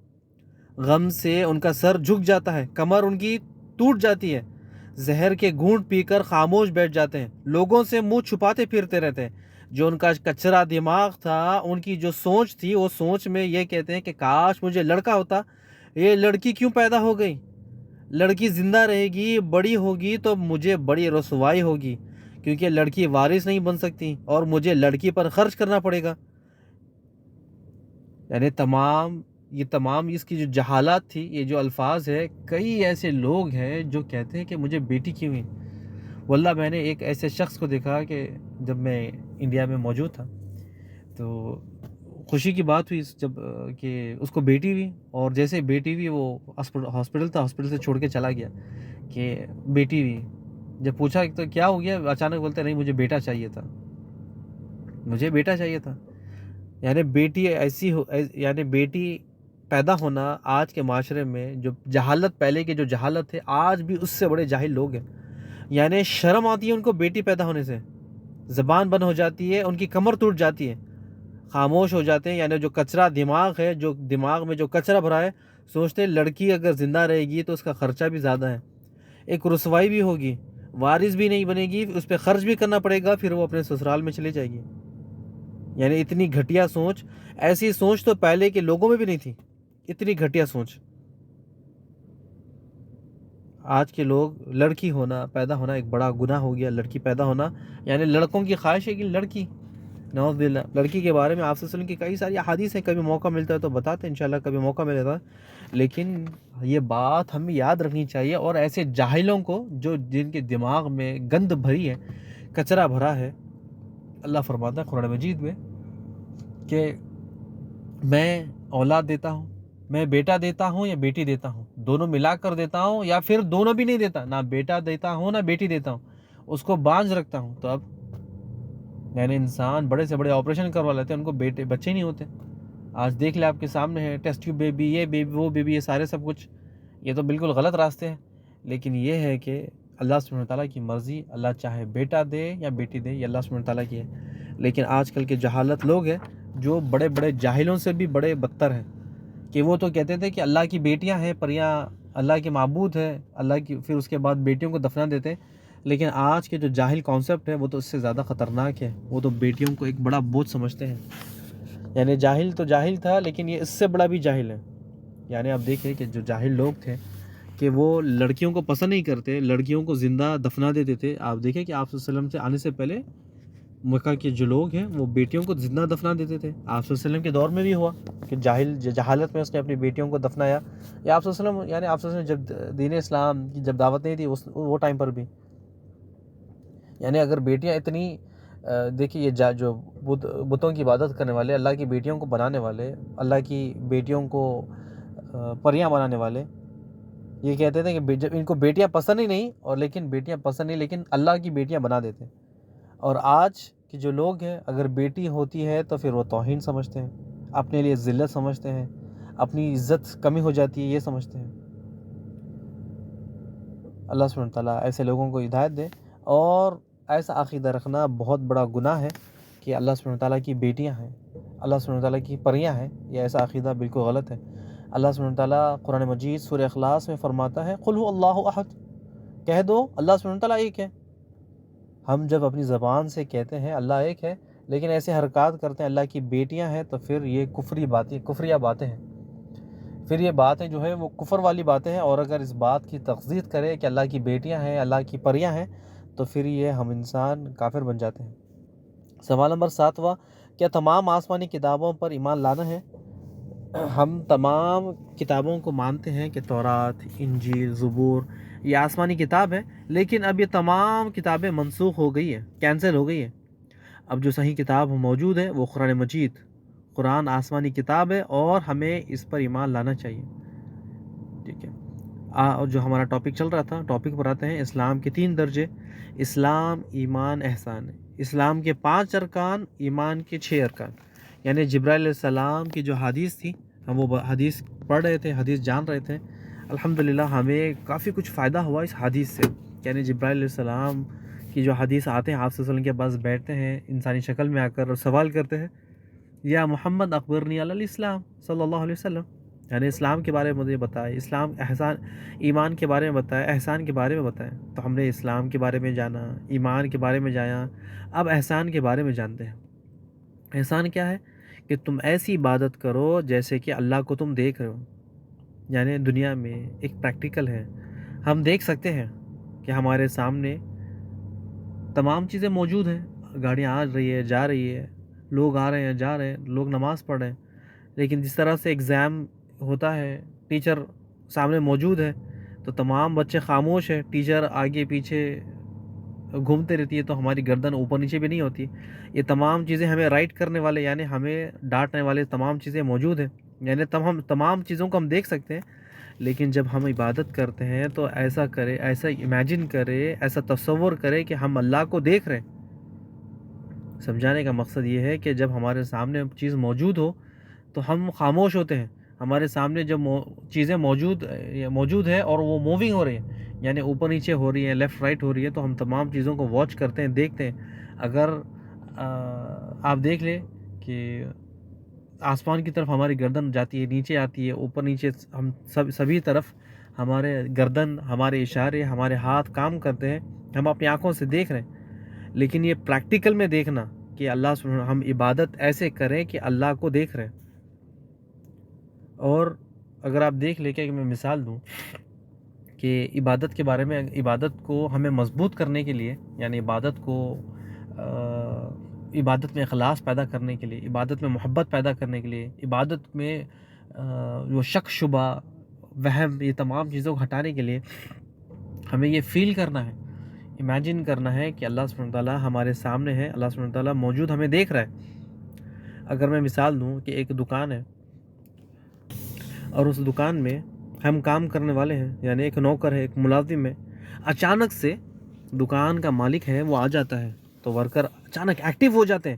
A: غم سے ان کا سر جھک جاتا ہے، کمر ان کی ٹوٹ جاتی ہے، زہر کے گھونٹ پی کر خاموش بیٹھ جاتے ہیں، لوگوں سے منہ چھپاتے پھرتے رہتے ہیں۔ جو ان کا کچرا دماغ تھا، ان کی جو سوچ تھی، وہ سوچ میں یہ کہتے ہیں کہ کاش مجھے لڑکا ہوتا، یہ لڑکی کیوں پیدا ہو گئی؟ لڑکی زندہ رہے گی، بڑی ہوگی تو مجھے بڑی رسوائی ہوگی، کیونکہ لڑکی وارث نہیں بن سکتی اور مجھے لڑکی پر خرچ کرنا پڑے گا۔ یعنی تمام اس کی جو جہالت تھی، یہ جو الفاظ ہے، کئی ایسے لوگ ہیں جو کہتے ہیں کہ مجھے بیٹی کیوں ہوئی۔ واللہ میں نے ایک ایسے شخص کو دیکھا کہ جب میں انڈیا میں موجود تھا تو خوشی کی بات ہوئی جب کہ اس کو بیٹی ہوئی، اور جیسے بیٹی ہوئی وہ ہاسپٹل سے چھوڑ کے چلا گیا کہ بیٹی ہوئی۔ جب پوچھا تو کیا ہو گیا، اچانک بولتے نہیں مجھے بیٹا چاہیے تھا، مجھے بیٹا چاہیے تھا۔ یعنی یعنی بیٹی پیدا ہونا آج کے معاشرے میں، جو جہالت، پہلے کے جو جہالت ہے، آج بھی اس سے بڑے جاہل لوگ ہیں۔ یعنی شرم آتی ہے ان کو بیٹی پیدا ہونے سے، زبان بند ہو جاتی ہے، ان کی کمر ٹوٹ جاتی ہے، خاموش ہو جاتے ہیں۔ یعنی جو کچرا دماغ ہے، جو دماغ میں جو کچرا بھرا ہے، سوچتے ہیں لڑکی اگر زندہ رہے گی تو اس کا خرچہ بھی زیادہ ہے، ایک رسوائی بھی ہوگی، وارث بھی نہیں بنے گی، اس پہ خرچ بھی کرنا پڑے گا، پھر وہ اپنے سسرال میں چلی جائے گی۔ یعنی اتنی گھٹیا سوچ، ایسی سوچ تو پہلے کے لوگوں میں بھی نہیں تھی، اتنی گھٹیا سوچ۔ آج کے لوگ، لڑکی پیدا ہونا ایک بڑا گناہ ہو گیا، لڑکی پیدا ہونا، یعنی لڑکوں کی خواہش ہے کہ لڑکی، نعوذ باللہ. لڑکی کے بارے میں آپ صلی اللہ علیہ وسلم کی کئی ساری احادیث ہیں، کبھی موقع ملتا ہے تو بتاتے ہیں انشاءاللہ، کبھی موقع ملے گا. لیکن یہ بات ہمیں یاد رکھنی چاہیے، اور ایسے جاہلوں کو جن کے دماغ میں گند بھری ہے، کچرا بھرا ہے، اللہ فرماتا ہے قرآن مجید میں کہ میں اولاد دیتا ہوں، میں بیٹا دیتا ہوں یا بیٹی دیتا ہوں، دونوں ملا کر دیتا ہوں، یا پھر دونوں بھی نہیں دیتا، نہ بیٹا دیتا ہوں نہ بیٹی دیتا ہوں، اس کو بانجھ رکھتا ہوں. تو اب یعنی انسان بڑے سے بڑے آپریشن کروا لیتے ہیں، ان کو بچے نہیں ہوتے. آج دیکھ لیں آپ کے سامنے ہے ٹیسٹ ٹیوب بیبی، یہ بیبی وہ بیبی، یہ سارے سب کچھ، یہ تو بالکل غلط راستے ہیں. لیکن یہ ہے کہ اللہ سبحانہ تعالیٰ کی مرضی، اللہ چاہے بیٹا دے یا بیٹی دے، یہ اللہ سبحانہ تعالیٰ کی ہے. لیکن آج کل کے جہالت لوگ ہیں جو بڑے بڑے جاہلوں سے بھی بڑے بدتر ہیں، کہ وہ تو کہتے تھے کہ اللہ کی بیٹیاں ہیں، پریاں اللہ کے معبود ہے، اللہ کی، پھر اس کے بعد بیٹیوں کو دفنا دیتے. لیکن آج کے جو جاہل کانسیپٹ ہے وہ تو اس سے زیادہ خطرناک ہے. وہ تو بیٹیوں کو ایک بڑا بوجھ سمجھتے ہیں. یعنی جاہل تو جاہل تھا، لیکن یہ اس سے بڑا بھی جاہل ہے. یعنی آپ دیکھیں کہ جو جاہل لوگ تھے کہ وہ لڑکیوں کو پسند نہیں کرتے، لڑکیوں کو زندہ دفنا دیتے تھے. آپ دیکھیں کہ آپ صلی اللہ علیہ وسلم سے آنے سے پہلے مکہ کے جو لوگ ہیں وہ بیٹیوں کو زندہ دفنا دیتے تھے. آپ صلی اللہ علیہ وسلم کے دور میں بھی ہوا کہ جہالت میں اس نے اپنی بیٹیوں کو دفنایا. یا آپ صلی اللہ علیہ وسلم، یعنی آپ صلی اللہ علیہ وسلم جب دین اسلام کی جب دعوت نہیں تھی وہ ٹائم پر بھی، یعنی اگر بیٹیاں اتنی دیکھیے، یہ جو بتوں کی عبادت کرنے والے، اللہ کی بیٹیوں کو بنانے والے، اللہ کی بیٹیوں کو پریاں بنانے والے، یہ کہتے تھے کہ جب ان کو بیٹیاں پسند ہی نہیں، اور لیکن بیٹیاں پسند نہیں لیکن اللہ کی بیٹیاں بنا دیتے. اور آج کے جو لوگ ہیں اگر بیٹی ہوتی ہے تو پھر وہ توہین سمجھتے ہیں، اپنے لیے ذلت سمجھتے ہیں، اپنی عزت کمی ہو جاتی ہے یہ سمجھتے ہیں. اللہ سبحانہ تعالیٰ ایسے لوگوں کو ہدایت دے. اور ایسا عقیدہ رکھنا بہت بڑا گناہ ہے کہ اللہ سبحانہ تعالیٰ کی بیٹیاں ہیں، اللہ سبحانہ تعالیٰ کی پریاں ہیں. یہ ایسا عقیدہ بالکل غلط ہے. اللہ سبحانہ تعالیٰ قرآن مجید سورہ اخلاص میں فرماتا ہے قل هو اللہ احد، کہہ دو اللہ سبحانہ تعالیٰ ایک ہے. ہم جب اپنی زبان سے کہتے ہیں اللہ ایک ہے، لیکن ایسے حرکات کرتے ہیں اللہ کی بیٹیاں ہیں، تو پھر یہ کفریہ باتیں ہیں. پھر یہ باتیں جو ہے وہ کفر والی باتیں ہیں. اور اگر اس بات کی تصدیق کرے کہ اللہ کی بیٹیاں ہیں، اللہ کی پریاں ہیں، تو پھر یہ ہم انسان کافر بن جاتے ہیں. سوال نمبر 7واں، کیا تمام آسمانی کتابوں پر ایمان لانا ہے؟ ہم تمام کتابوں کو مانتے ہیں کہ تورات، انجیل، زبور یہ آسمانی کتاب ہے، لیکن اب یہ تمام کتابیں منسوخ ہو گئی ہیں، کینسل ہو گئی ہیں. اب جو صحیح کتاب موجود ہے وہ قرآن مجید، قرآن آسمانی کتاب ہے، اور ہمیں اس پر ایمان لانا چاہیے. ٹھیک ہے. اور جو ہمارا ٹاپک چل رہا تھا، ٹاپک پر آتے ہیں. اسلام کے 3 درجے، اسلام، ایمان، احسان ہے. اسلام کے 5 ارکان، ایمان کے 6 ارکان. یعنی جبرائیل علیہ السلام کی جو حدیث تھی، ہم وہ حدیث پڑھ رہے تھے، حدیث جان رہے تھے. الحمدللہ ہمیں کافی کچھ فائدہ ہوا اس حدیث سے. یعنی جبرائیل علیہ السلام کی جو حدیث آتے ہیں، آپ صلی اللہ علیہ وسلم کے پاس بیٹھتے ہیں انسانی شکل میں آ کر اور سوال کرتے ہیں، یا محمد اخبرنی علی الاسلام صلی اللہ علیہ وسلم، یعنی اسلام کے بارے میں مجھے بتائے، اسلام، احسان، ایمان کے بارے میں بتائے، احسان کے بارے میں بتائیں. تو ہم نے اسلام کے بارے میں جانا، ایمان کے بارے میں جانا، اب احسان کے بارے میں جانتے ہیں. احسان کیا ہے؟ کہ تم ایسی عبادت کرو جیسے کہ اللہ کو تم دیکھ رہے ہو. یعنی دنیا میں ایک پریکٹیکل ہے، ہم دیکھ سکتے ہیں کہ ہمارے سامنے تمام چیزیں موجود ہیں، گاڑیاں آ رہی ہے، جا رہی ہے، لوگ آ رہے ہیں، جا رہے ہیں، لوگ نماز پڑھ رہے ہیں. لیکن جس طرح سے ایگزام ہوتا ہے، ٹیچر سامنے موجود ہے تو تمام بچے خاموش ہیں، ٹیچر آگے پیچھے گھومتے رہتی ہے تو ہماری گردن اوپر نیچے بھی نہیں ہوتی. یہ تمام چیزیں ہمیں رائٹ کرنے والے، یعنی ہمیں ڈانٹنے والے تمام چیزیں موجود ہیں. یعنی ہم تمام چیزوں کو ہم دیکھ سکتے ہیں. لیکن جب ہم عبادت کرتے ہیں تو ایسا کرے، ایسا امیجن کرے، ایسا تصور کرے کہ ہم اللہ کو دیکھ رہے ہیں. سمجھانے کا مقصد یہ ہے کہ جب ہمارے سامنے چیز موجود ہو تو ہم خاموش ہوتے ہیں. ہمارے سامنے جب چیزیں موجود ہے اور وہ موونگ ہو رہی ہیں، یعنی اوپر نیچے ہو رہی ہیں، لیفٹ رائٹ ہو رہی ہے، تو ہم تمام چیزوں کو واچ کرتے ہیں، دیکھتے ہیں. اگر آپ دیکھ لیں کہ آسمان کی طرف ہماری گردن جاتی ہے، نیچے آتی ہے، اوپر نیچے، ہم سبھی طرف ہمارے گردن، ہمارے اشارے، ہمارے ہاتھ کام کرتے ہیں، ہم اپنی آنکھوں سے دیکھ رہے ہیں. لیکن یہ پریکٹیکل میں دیکھنا کہ اللہ سبحانہ، ہم عبادت ایسے کریں کہ اللہ کو دیکھ رہے ہیں. اور اگر آپ دیکھ لیں کہ میں مثال دوں کہ عبادت کے بارے میں، عبادت کو ہمیں مضبوط کرنے کے لیے، یعنی عبادت کو عبادت میں اخلاص پیدا کرنے کے لیے، عبادت میں محبت پیدا کرنے کے لیے، عبادت میں وہ شک شبہ وہم یہ تمام چیزوں کو ہٹانے کے لیے ہمیں یہ فیل کرنا ہے، امیجن کرنا ہے کہ اللہ سبحانہ وتعالیٰ ہمارے سامنے ہے، اللہ سبحانہ وتعالیٰ موجود ہمیں دیکھ رہا ہے۔ اگر میں مثال دوں کہ ایک دکان ہے اور اس دکان میں ہم کام کرنے والے ہیں، یعنی ایک نوکر ہے، ایک ملازم ہے، اچانک سے دکان کا مالک ہے وہ آ جاتا ہے تو ورکر اچانک ایکٹیو ہو جاتے ہیں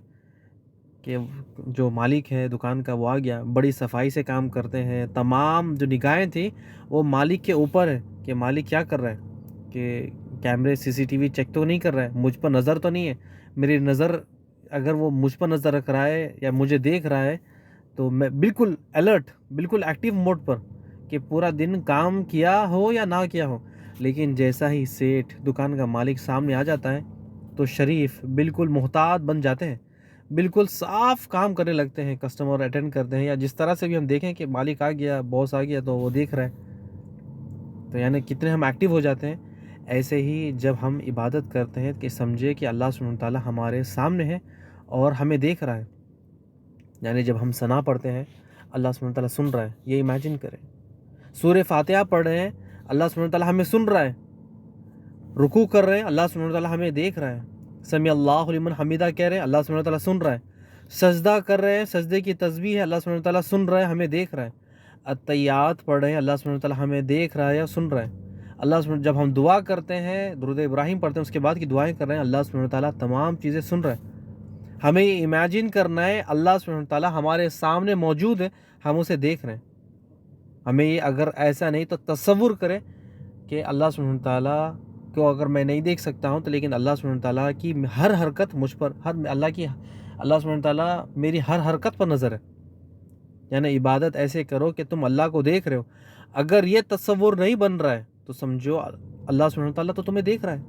A: کہ جو مالک ہے دکان کا وہ آ گیا، بڑی صفائی سے کام کرتے ہیں، تمام جو نگاہیں تھیں وہ مالک کے اوپر ہے کہ مالک کیا کر رہا ہے، کہ کیمرے CCTV چیک تو نہیں کر رہا ہے، مجھ پر نظر تو نہیں ہے، میری نظر اگر وہ مجھ پر نظر رکھ رہا ہے یا مجھے دیکھ رہا ہے تو میں بالکل الرٹ، بالکل ایکٹیو موڈ پر کہ پورا دن کام کیا ہو یا نہ کیا ہو۔ لیکن جیسا ہی سیٹھ دکان کا مالک سامنے آ جاتا ہے تو شریف بالکل محتاط بن جاتے ہیں، بالکل صاف کام کرنے لگتے ہیں، کسٹمر اٹینڈ کرتے ہیں، یا جس طرح سے بھی ہم دیکھیں کہ مالک آ گیا، باس آ گیا تو وہ دیکھ رہا ہے، تو یعنی کتنے ہم ایکٹیو ہو جاتے ہیں۔ ایسے ہی جب ہم عبادت کرتے ہیں کہ سمجھے کہ اللہ سبحانہ وتعالیٰ ہمارے سامنے ہے اور ہمیں دیکھ رہا ہے، یعنی جب ہم ثنا پڑھتے ہیں اللہ سبحانہ وتعالیٰ سن رہا ہے، یہ امیجن کریں۔ سورہ فاتحہ پڑھ رہے ہیں، اللہ سبحانہ وتعالیٰ ہمیں سن رہا ہے، رکوع کر رہے ہیں، اللہ سبحانہ وتعالیٰ ہمیں دیکھ رہا ہے، سمیع اللہ لمن حمیدہ کہہ رہے ہیں، اللہ سبحانہ وتعالیٰ سن رہا ہے، سجدہ کر رہے ہیں، سجدے کی تسبیح ہے، اللہ سبحانہ وتعالیٰ سن رہا ہے، ہمیں دیکھ رہا ہے، التحیات پڑھ رہے ہیں، اللہ سبحانہ وتعالیٰ ہمیں دیکھ رہا ہے یا سن رہا ہے، اللہ سبحانہ جب ہم دعا کرتے ہیں، درود ابراہیم پڑھتے ہیں، اس کے بعد کی دعائیں کر رہے ہیں، اللہ سبحانہ وتعالیٰ تمام چیزیں سن رہا ہے۔ ہمیں یہ امیجن کرنا ہے اللہ سبحانہ وتعالیٰ ہمارے سامنے موجود ہے، ہم اسے دیکھ رہے ہیں۔ ہمیں یہ اگر ایسا نہیں تو تصور کریں کہ اللہ سبحانہ وتعالیٰ کو اگر میں نہیں دیکھ سکتا ہوں تو لیکن اللہ سبحانہ وتعالیٰ کی ہر حرکت مجھ پر، اللہ سبحانہ وتعالیٰ میری ہر حرکت پر نظر ہے۔ یعنی عبادت ایسے کرو کہ تم اللہ کو دیکھ رہے ہو۔ اگر یہ تصور نہیں بن رہا ہے تو سمجھو اللہ سبحانہ وتعالیٰ تو تمہیں دیکھ رہا ہے۔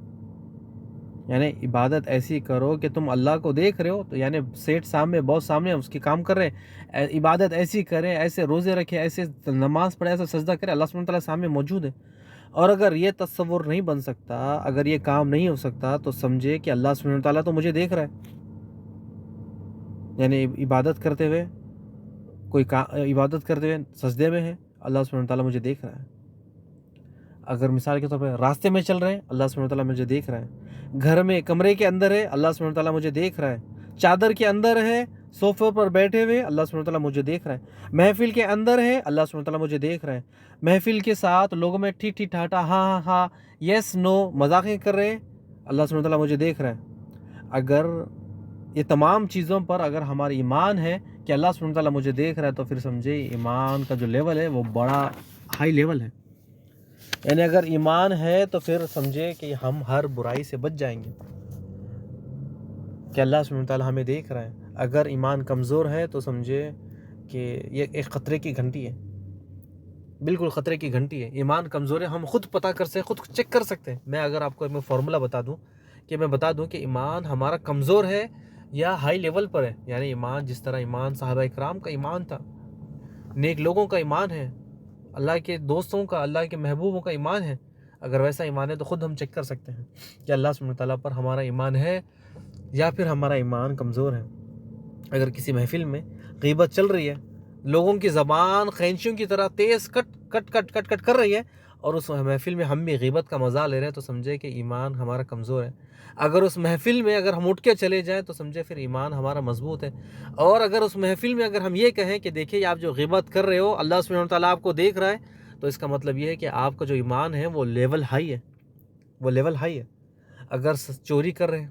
A: یعنی عبادت ایسی کرو کہ تم اللہ کو دیکھ رہے ہو، تو یعنی سیٹ سامنے، بہت سامنے اس کے کام کر رہے ہیں، عبادت ایسی کریں، ایسے روزے رکھیں، ایسے نماز پڑھیں، ایسا سجدہ کریں، اللہ سبحانہ وتعالیٰ سامنے موجود ہے۔ اور اگر یہ تصور نہیں بن سکتا، اگر یہ کام نہیں ہو سکتا تو سمجھے کہ اللہ سبحانہ وتعالیٰ تو مجھے دیکھ رہا ہے۔ یعنی عبادت کرتے ہوئے عبادت کرتے ہوئے سجدے میں ہے، اللہ سبحانہ وتعالیٰ مجھے دیکھ رہا ہے۔ اگر مثال کے طور پہ راستے میں چل رہے ہیں، اللہ سبحانہ وتعالیٰ مجھے دیکھ رہا ہے، گھر میں کمرے کے اندر ہے، اللہ سبحانہ وتعالیٰ مجھے دیکھ رہا ہے، چادر کے اندر ہے، صوفے پر بیٹھے ہوئے، اللہ سبحانہ وتعالیٰ مجھے دیکھ رہا ہے، محفل کے اندر ہے، اللہ سبحانہ وتعالیٰ مجھے دیکھ رہا ہے، محفل کے ساتھ لوگوں میں ٹھی ٹھی ٹھاٹا، ہاں ہاں ہاں، یس نو مذاقیں کر رہے ہیں، اللہ سبحانہ وتعالیٰ مجھے دیکھ رہا ہے۔ اگر یہ تمام چیزوں پر اگر ہمارا ایمان ہے کہ اللہ سبحانہ وتعالیٰ مجھے دیکھ رہا ہے تو پھر سمجھے ایمان کا جو لیول ہے وہ بڑا ہائی لیول ہے۔ یعنی اگر ایمان ہے تو پھر سمجھے کہ ہم ہر برائی سے بچ جائیں گے کہ اللہ سبحانہ وتعالیٰ ہمیں دیکھ رہا ہے۔ اگر ایمان کمزور ہے تو سمجھے کہ یہ ایک خطرے کی گھنٹی ہے، بالکل خطرے کی گھنٹی ہے۔ ایمان کمزور ہے، ہم خود پتہ کر سکتے، خود چیک کر سکتے ہیں۔ میں اگر آپ کو ایک فارمولہ بتا دوں کہ ایمان ہمارا کمزور ہے یا ہائی لیول پر ہے، یعنی ایمان جس طرح ایمان صحابہ اکرام کا ایمان تھا، نیک لوگوں کا ایمان ہے، اللہ کے دوستوں کا، اللہ کے محبوبوں کا ایمان ہے، اگر ویسا ایمان ہے تو خود ہم چیک کر سکتے ہیں کہ اللہ سبحانہ وتعالیٰ پر ہمارا ایمان ہے یا پھر ہمارا ایمان کمزور ہے۔ اگر کسی محفل میں غیبت چل رہی ہے، لوگوں کی زبان خینچیوں کی طرح تیز کٹ کٹ کٹ کٹ کٹ کر رہی ہے اور اس محفل میں ہم بھی غیبت کا مزہ لے رہے ہیں تو سمجھے کہ ایمان ہمارا کمزور ہے۔ اگر اس محفل میں اگر ہم اٹھ کے چلے جائیں تو سمجھے پھر ایمان ہمارا مضبوط ہے۔ اور اگر اس محفل میں اگر ہم یہ کہیں کہ دیکھیے آپ جو غیبت کر رہے ہو اللہ سبحانہ وتعالیٰ آپ کو دیکھ رہا ہے، تو اس کا مطلب یہ ہے کہ آپ کا جو ایمان ہے وہ لیول ہائی ہے، وہ لیول ہائی ہے۔ اگر چوری کر رہے ہیں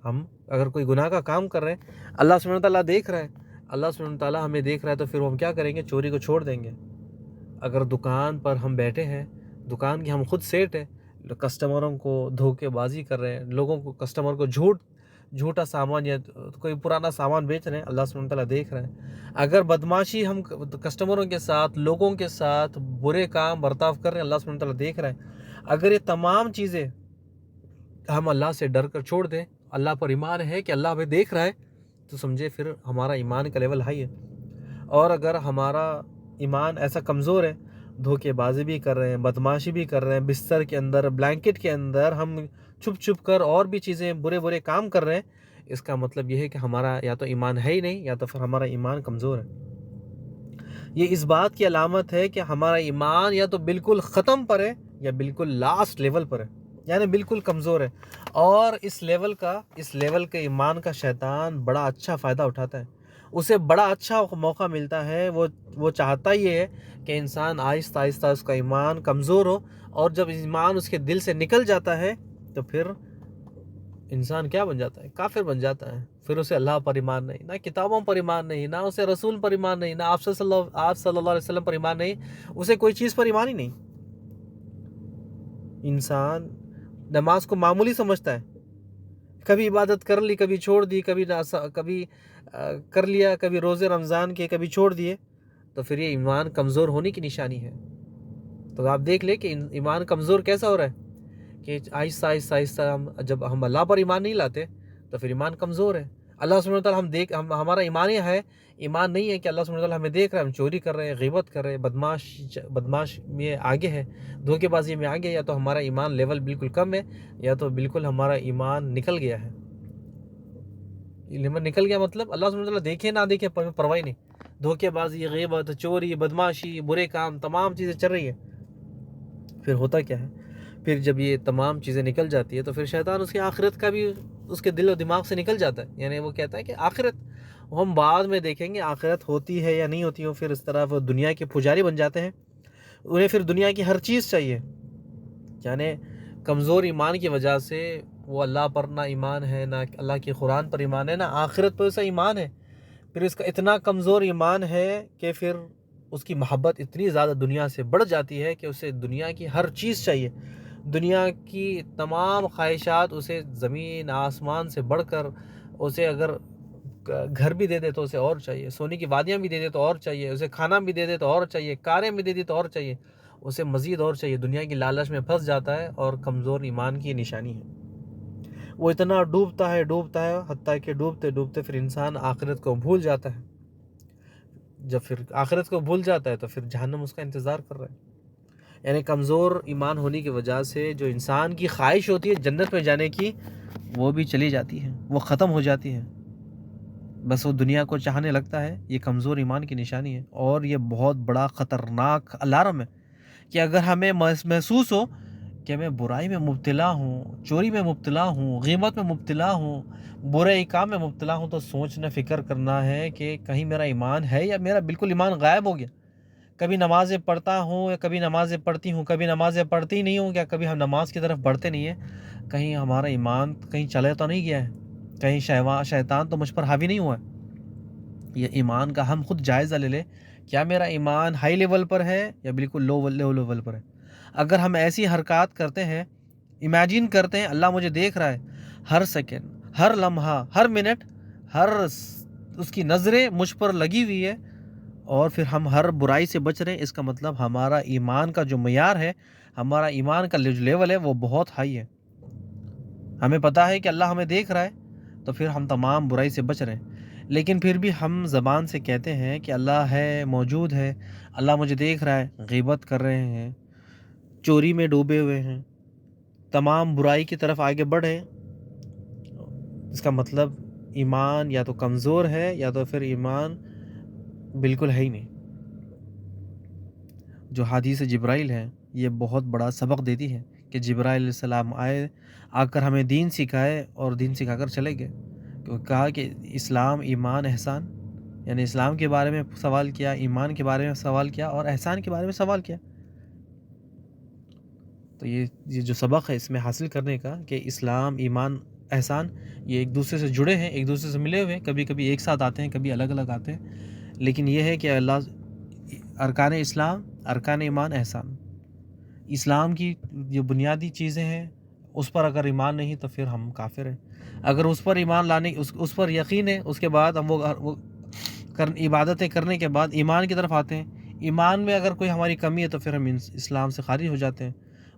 A: ہم، اگر کوئی گناہ کا کام کر رہے ہیں، اللہ سبحانہ وتعالیٰ دیکھ رہا ہے، اللہ سبحانہ وتعالیٰ ہمیں دیکھ رہا ہے، تو پھر ہم کیا کریں گے؟ چوری کو چھوڑ دیں گے۔ اگر دکان پر ہم بیٹھے ہیں، دکان کی ہم خود سیٹ ہیں، کسٹمروں کو دھوکے بازی کر رہے ہیں، لوگوں کو کسٹمر کو جھوٹا سامان یا کوئی پرانا سامان بیچ رہے ہیں، اللہ سبحانہ وتعالیٰ دیکھ رہے ہیں۔ اگر بدماشی ہم کسٹمروں کے ساتھ، لوگوں کے ساتھ برے کام برتاؤ کر رہے ہیں، اللہ سبحانہ وتعالیٰ دیکھ رہے ہیں۔ اگر یہ تمام چیزیں ہم اللہ سے ڈر کر چھوڑ دیں، اللہ پر ایمان ہے کہ اللہ ہمیں دیکھ رہا ہے، تو سمجھے پھر ہمارا ایمان کا لیول ہائی ہے۔ اور اگر ہمارا ایمان ایسا کمزور ہے، دھوکے بازی بھی کر رہے ہیں، بدماشی بھی کر رہے ہیں، بستر کے اندر، بلینکٹ کے اندر ہم چھپ چھپ کر اور بھی چیزیں برے کام کر رہے ہیں، اس کا مطلب یہ ہے کہ ہمارا یا تو ایمان ہے ہی نہیں، یا تو پھر ہمارا ایمان کمزور ہے۔ یہ اس بات کی علامت ہے کہ ہمارا ایمان یا تو بالکل ختم پر ہے یا بالکل لاسٹ لیول پر ہے، یعنی بالکل کمزور ہے۔ اور اس لیول کے ایمان کا شیطان بڑا اچھا فائدہ اٹھاتا ہے، اسے بڑا اچھا موقع ملتا ہے۔ وہ چاہتا یہ ہے کہ انسان آہستہ آہستہ اس کا ایمان کمزور ہو، اور جب ایمان اس کے دل سے نکل جاتا ہے تو پھر انسان کیا بن جاتا ہے؟ کافر بن جاتا ہے۔ پھر اسے اللہ پر ایمان نہیں، نہ کتابوں پر ایمان نہیں، نہ اسے رسول پر ایمان نہیں، نہ آپ صلی اللہ علیہ وسلم پر ایمان نہیں، اسے کوئی چیز پر ایمان ہی نہیں۔ انسان نماز کو معمولی سمجھتا ہے، کبھی عبادت کر لی، کبھی چھوڑ دی، کبھی کر لیا، کبھی روزے رمضان کے کبھی چھوڑ دیے، تو پھر یہ ایمان کمزور ہونے کی نشانی ہے۔ تو آپ دیکھ لیں کہ ایمان کمزور کیسا ہو رہا ہے، کہ آہستہ آہستہ جب ہم اللہ پر ایمان نہیں لاتے تو پھر ایمان کمزور ہے۔ اللہ سبحانہ وتعالیٰ ہمارا ایمان نہیں ہے کہ اللہ سبحانہ وتعالیٰ ہمیں دیکھ رہا ہے، ہم چوری کر رہے ہیں، غیبت کر رہے ہیں، بدماش میں آگے ہے، دھوکے بازی میں آگے، یا تو ہمارا ایمان لیول بالکل کم ہے، یا تو بالکل ہمارا ایمان نکل گیا ہے۔ نکل گیا مطلب اللہ سبحانہ وتعالیٰ دیکھے نہ دیکھے پرواہ نہیں، دھوکے بازی، غیبت، چوری، بدماشی، برے کام، تمام چیزیں چل رہی ہیں۔ پھر ہوتا کیا ہے؟ پھر جب یہ تمام چیزیں نکل جاتی ہے تو پھر شیطان اس کی آخرت کا بھی اس کے دل و دماغ سے نکل جاتا ہے، یعنی وہ کہتا ہے کہ آخرت ہم بعد میں دیکھیں گے، آخرت ہوتی ہے یا نہیں ہوتی ہو۔ پھر اس طرح وہ دنیا کے پجاری بن جاتے ہیں، انہیں پھر دنیا کی ہر چیز چاہیے، یعنی کمزور ایمان کی وجہ سے وہ اللہ پر نہ ایمان ہے، نہ اللہ کے قرآن پر ایمان ہے، نہ آخرت پر اسا ایمان ہے۔ پھر اس کا اتنا کمزور ایمان ہے کہ پھر اس کی محبت اتنی زیادہ دنیا سے بڑھ جاتی ہے کہ اسے دنیا کی ہر چیز چاہیے، دنیا کی تمام خواہشات اسے زمین آسمان سے بڑھ کر، اسے اگر گھر بھی دے دے تو اسے اور چاہیے، سونے کی وادیاں بھی دے دے تو اور چاہیے، اسے کھانا بھی دے دے تو اور چاہیے، کاریں بھی دے دی تو اور چاہیے، اسے مزید اور چاہیے۔ دنیا کی لالچ میں پھنس جاتا ہے، اور کمزور ایمان کی نشانی ہے۔ وہ اتنا ڈوبتا ہے حتیٰ کہ ڈوبتے ڈوبتے پھر انسان آخرت کو بھول جاتا ہے۔ جب پھر آخرت کو بھول جاتا ہے تو پھر جہنم اس کا انتظار کر رہا ہے۔ یعنی کمزور ایمان ہونے کی وجہ سے جو انسان کی خواہش ہوتی ہے جنت میں جانے کی، وہ بھی چلی جاتی ہے، وہ ختم ہو جاتی ہے، بس وہ دنیا کو چاہنے لگتا ہے۔ یہ کمزور ایمان کی نشانی ہے، اور یہ بہت بڑا خطرناک الارم ہے کہ اگر ہمیں محسوس ہو کہ میں برائی میں مبتلا ہوں، چوری میں مبتلا ہوں، غیبت میں مبتلا ہوں، برے کام میں مبتلا ہوں، تو سوچنا، فکر کرنا ہے کہ کہیں میرا ایمان ہے یا میرا بالکل ایمان غائب ہو گیا۔ کبھی نمازیں پڑھتا ہوں یا کبھی نمازیں پڑھتی ہوں، کبھی نمازیں پڑھتی نہیں ہوں، یا کبھی ہم نماز کی طرف بڑھتے نہیں ہیں، کہیں ہمارا ایمان کہیں چلے تو نہیں گیا ہے، کہیں شیطان تو مجھ پر حاوی نہیں ہوا ہے۔ یہ ایمان کا ہم خود جائزہ لے لیں، کیا میرا ایمان ہائی لیول پر ہے یا بالکل لو لیول پر ہے؟ اگر ہم ایسی حرکات کرتے ہیں، امیجن کرتے ہیں اللہ مجھے دیکھ رہا ہے، ہر سیکنڈ، ہر لمحہ، ہر منٹ، اس کی نظریں مجھ پر لگی ہوئی ہے، اور پھر ہم ہر برائی سے بچ رہے ہیں، اس کا مطلب ہمارا ایمان کا جو معیار ہے، ہمارا ایمان کا جو لیول ہے، وہ بہت ہائی ہے۔ ہمیں پتہ ہے کہ اللہ ہمیں دیکھ رہا ہے، تو پھر ہم تمام برائی سے بچ رہے ہیں۔ لیکن پھر بھی ہم زبان سے کہتے ہیں کہ اللہ ہے، موجود ہے، اللہ مجھے دیکھ رہا ہے، غیبت کر رہے ہیں، چوری میں ڈوبے ہوئے ہیں، تمام برائی کی طرف آگے بڑھے۔ اس کا مطلب ایمان یا تو کمزور ہے، یا تو پھر ایمان بالکل ہے ہی نہیں۔ جو حدیث جبرائیل ہے، یہ بہت بڑا سبق دیتی ہے کہ جبرائیل علیہ السلام آ کر ہمیں دین سکھائے، اور دین سکھا کر چلے گئے۔ کہا کہ اسلام، ایمان، احسان، یعنی اسلام کے بارے میں سوال کیا، ایمان کے بارے میں سوال کیا، اور احسان کے بارے میں سوال کیا۔ تو یہ جو سبق ہے اس میں حاصل کرنے کا، کہ اسلام، ایمان، احسان یہ ایک دوسرے سے جڑے ہیں، ایک دوسرے سے ملے ہوئے ہیں، کبھی کبھی ایک ساتھ آتے ہیں، کبھی الگ الگ آتے ہیں، لیکن یہ ہے کہ اللہ ارکان اسلام، ارکان ایمان، احسان، اسلام کی جو بنیادی چیزیں ہیں اس پر اگر ایمان نہیں تو پھر ہم کافر ہیں۔ اگر اس پر ایمان لانے، اس پر یقین ہے، اس کے بعد ہم وہ عبادتیں کرنے کے بعد ایمان کی طرف آتے ہیں، ایمان میں اگر کوئی ہماری کمی ہے تو پھر ہم اسلام سے خارج ہو جاتے ہیں۔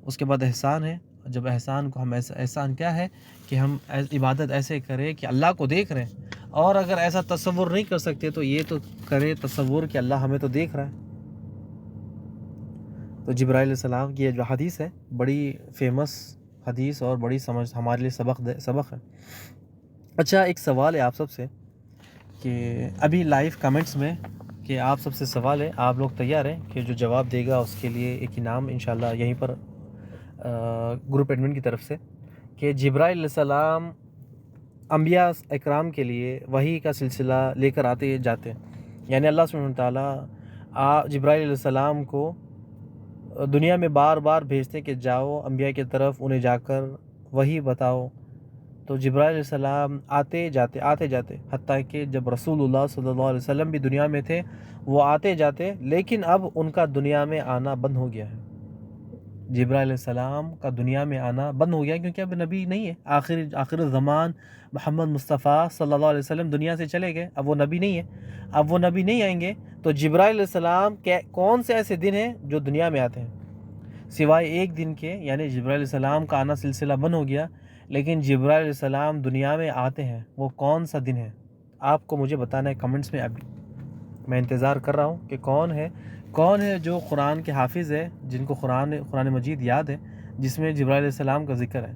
A: اس کے بعد احسان ہے، جب احسان کو ہم احسان کیا ہے کہ ہم عبادت ایسے کریں کہ اللہ کو دیکھ رہے ہیں، اور اگر ایسا تصور نہیں کر سکتے تو یہ تو کرے تصور کہ اللہ ہمیں تو دیکھ رہا ہے۔ تو جبرائیل علیہ السلام کی یہ جو حدیث ہے، بڑی فیمس حدیث اور بڑی سمجھ ہمارے لیے سبق ہے۔ اچھا ایک سوال ہے آپ سب سے کہ ابھی لائیو کمنٹس میں کہ آپ سب سے سوال ہے، آپ لوگ تیار ہیں کہ جو جواب دے گا اس کے لیے ایک انعام انشاءاللہ یہیں پر گروپ ایڈمن کی طرف سے، کہ جبرائیل علیہ السلام انبیاء اکرام کے لیے وحی کا سلسلہ لے کر آتے جاتے ہیں، یعنی اللہ سبحانہ وتعالیٰ جبرائیل علیہ السلام کو دنیا میں بار بار بھیجتے کہ جاؤ انبیاء کی طرف، انہیں جا کر وحی بتاؤ، تو جبرائیل علیہ السلام آتے جاتے حتیٰ کہ جب رسول اللہ صلی اللہ علیہ وسلم بھی دنیا میں تھے وہ آتے جاتے، لیکن اب ان کا دنیا میں آنا بند ہو گیا ہے۔ جبرائیل علیہ السلام کا دنیا میں آنا بند ہو گیا کیونکہ اب نبی نہیں ہے، آخر الزمان محمد مصطفیٰ صلی اللہ علیہ وسلم دنیا سے چلے گئے، اب وہ نبی نہیں ہے، اب وہ نبی نہیں آئیں گے، تو جبرائیل علیہ السلام کون سے ایسے دن ہیں جو دنیا میں آتے ہیں سوائے ایک دن کے، یعنی جبرائیل علیہ السلام کا آنا سلسلہ بند ہو گیا، لیکن جبرائیل علیہ السلام دنیا میں آتے ہیں، وہ کون سا دن ہے؟ آپ کو مجھے بتانا ہے کمنٹس میں، ابھی میں انتظار کر رہا ہوں کہ کون ہے جو قرآن کے حافظ ہے، جن کو قرآن مجید یاد ہے، جس میں جبرائیل علیہ السلام کا ذکر ہے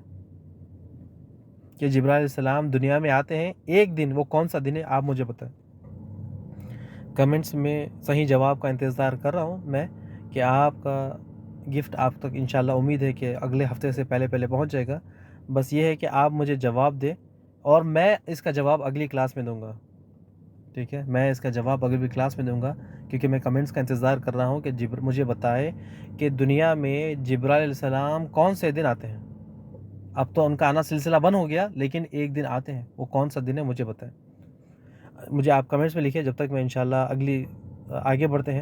A: کہ جبرائیل علیہ السلام دنیا میں آتے ہیں ایک دن، وہ کون سا دن ہے آپ مجھے بتائیں۔ کمنٹس میں صحیح جواب کا انتظار کر رہا ہوں میں کہ آپ کا گفٹ آپ تک انشاءاللہ امید ہے کہ اگلے ہفتے سے پہلے پہنچ جائے گا، بس یہ ہے کہ آپ مجھے جواب دیں اور میں اس کا جواب اگلی کلاس میں دوں گا، ٹھیک ہے؟ میں اس کا جواب اگلی کلاس میں دوں گا کیونکہ میں کمنٹس کا انتظار کر رہا ہوں کہ مجھے بتائے کہ دنیا میں جبرائیل علیہ السلام کون سے دن آتے ہیں۔ اب تو ان کا آنا سلسلہ بند ہو گیا، لیکن ایک دن آتے ہیں، وہ کون سا دن ہے مجھے بتائیں۔ مجھے آپ کمنٹس میں لکھیں، جب تک میں انشاءاللہ آگے بڑھتے ہیں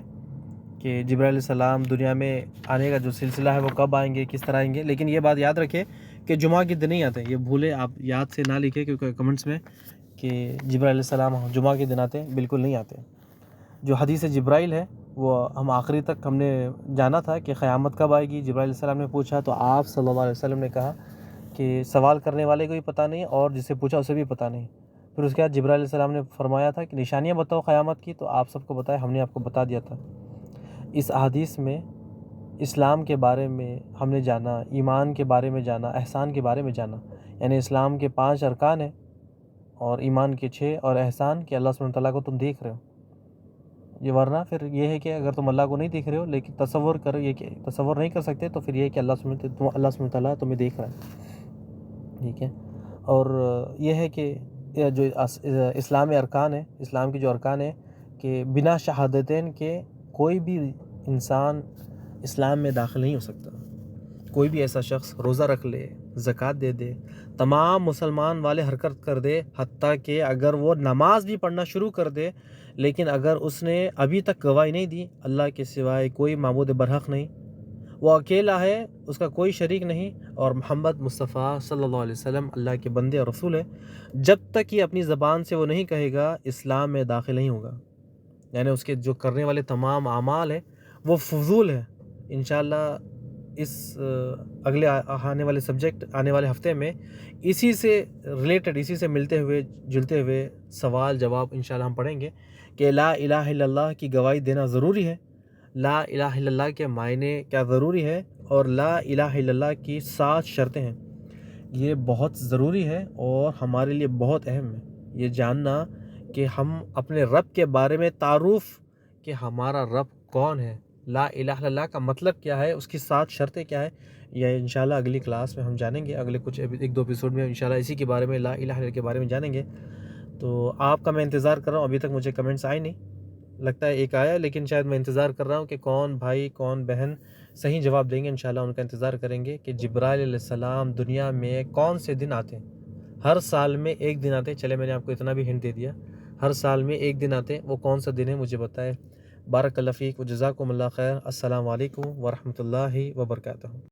A: کہ جبرائیل علیہ السلام دنیا میں آنے کا جو سلسلہ ہے وہ کب آئیں گے، کس طرح آئیں گے، لیکن یہ بات یاد رکھیں کہ جمعہ کے دن نہیں آتے، یہ بھولے آپ یاد سے نہ لکھیں کیونکہ کمنٹس میں کہ جبرائیل علیہ السلام جمعہ کے دن آتے ہیں، بالکل نہیں آتے۔ جو حدیث جبرائیل ہے وہ ہم آخری تک ہم نے جانا تھا کہ قیامت کب آئے گی، جبرائیل علیہ السلام نے پوچھا تو آپ صلی اللہ علیہ وسلم نے کہا کہ سوال کرنے والے کو بھی پتہ نہیں اور جسے پوچھا اسے بھی پتہ نہیں۔ پھر اس کے بعد جبرائیل علیہ السلام نے فرمایا تھا کہ نشانیاں بتاؤ قیامت کی، تو آپ سب کو بتایا، ہم نے آپ کو بتا دیا تھا۔ اس احادیث میں اسلام کے بارے میں ہم نے جانا، ایمان کے بارے میں جانا، احسان کے بارے میں جانا، یعنی اسلام کے 5 ارکان ہیں اور ایمان کے 6 اور احسان کہ اللہ سبحانہ تعالیٰ کو تم دیکھ رہے ہو۔ یہ ورنہ پھر یہ ہے کہ اگر تم اللہ کو نہیں دیکھ رہے ہو لیکن تصور نہیں کر سکتے تو پھر یہ ہے کہ اللہ سبحانہ تعالیٰ تمہیں دیکھ رہا ہے، ٹھیک ہے؟ اور یہ ہے کہ جو اسلام ارکان ہے، اسلام کے جو ارکان ہیں کہ بنا شہادتین کے کوئی بھی انسان اسلام میں داخل نہیں ہو سکتا۔ کوئی بھی ایسا شخص روزہ رکھ لے، زکوٰۃ دے دے، تمام مسلمان والے حرکت کر دے، حتیٰ کہ اگر وہ نماز بھی پڑھنا شروع کر دے، لیکن اگر اس نے ابھی تک گواہی نہیں دی اللہ کے سوائے کوئی معبود برحق نہیں، وہ اکیلا ہے، اس کا کوئی شریک نہیں، اور محمد مصطفیٰ صلی اللہ علیہ وسلم اللہ کے بندے اور رسول ہے، جب تک کہ اپنی زبان سے وہ نہیں کہے گا اسلام میں داخل نہیں ہوگا، یعنی اس کے جو کرنے والے تمام اعمال ہیں وہ فضول ہے۔ انشاءاللہ اس اگلے آنے والے ہفتے میں اسی سے ریلیٹڈ، اسی سے ملتے ہوئے جلتے ہوئے سوال جواب انشاءاللہ ہم پڑھیں گے کہ لا الہ الا اللہ کی گواہی دینا ضروری ہے، لا الہ الا اللہ کے معنی کیا ضروری ہے، اور لا الہ الا اللہ کی 7 شرطیں ہیں، یہ بہت ضروری ہے اور ہمارے لیے بہت اہم ہے یہ جاننا کہ ہم اپنے رب کے بارے میں تعارف کہ ہمارا رب کون ہے، لا الہ الا اللہ کا مطلب کیا ہے، اس کی 7 شرطیں کیا ہے، یہ انشاءاللہ اگلی کلاس میں ہم جانیں گے، اگلے کچھ 1-2 ایپیسوڈ میں انشاءاللہ اسی کے بارے میں، لا الہ الا اللہ کے بارے میں جانیں گے۔ تو آپ کا میں انتظار کر رہا ہوں، ابھی تک مجھے کمنٹس آئے نہیں، لگتا ہے ایک آیا، لیکن شاید میں انتظار کر رہا ہوں کہ کون بھائی کون بہن صحیح جواب دیں گے، انشاءاللہ ان کا انتظار کریں گے کہ جبرائیل علیہ السلام دنیا میں کون سے دن آتے ہیں۔ ہر سال میں ایک دن آتے ہیں، چلے میں نے آپ کو اتنا بھی ہنٹ دے دیا، ہر سال میں ایک دن آتے ہیں، وہ کون سا دن ہے مجھے بتائے۔ بارک اللہ فیک و جزاکم اللہ خیر، السلام علیکم ورحمۃ اللہ وبرکاتہ۔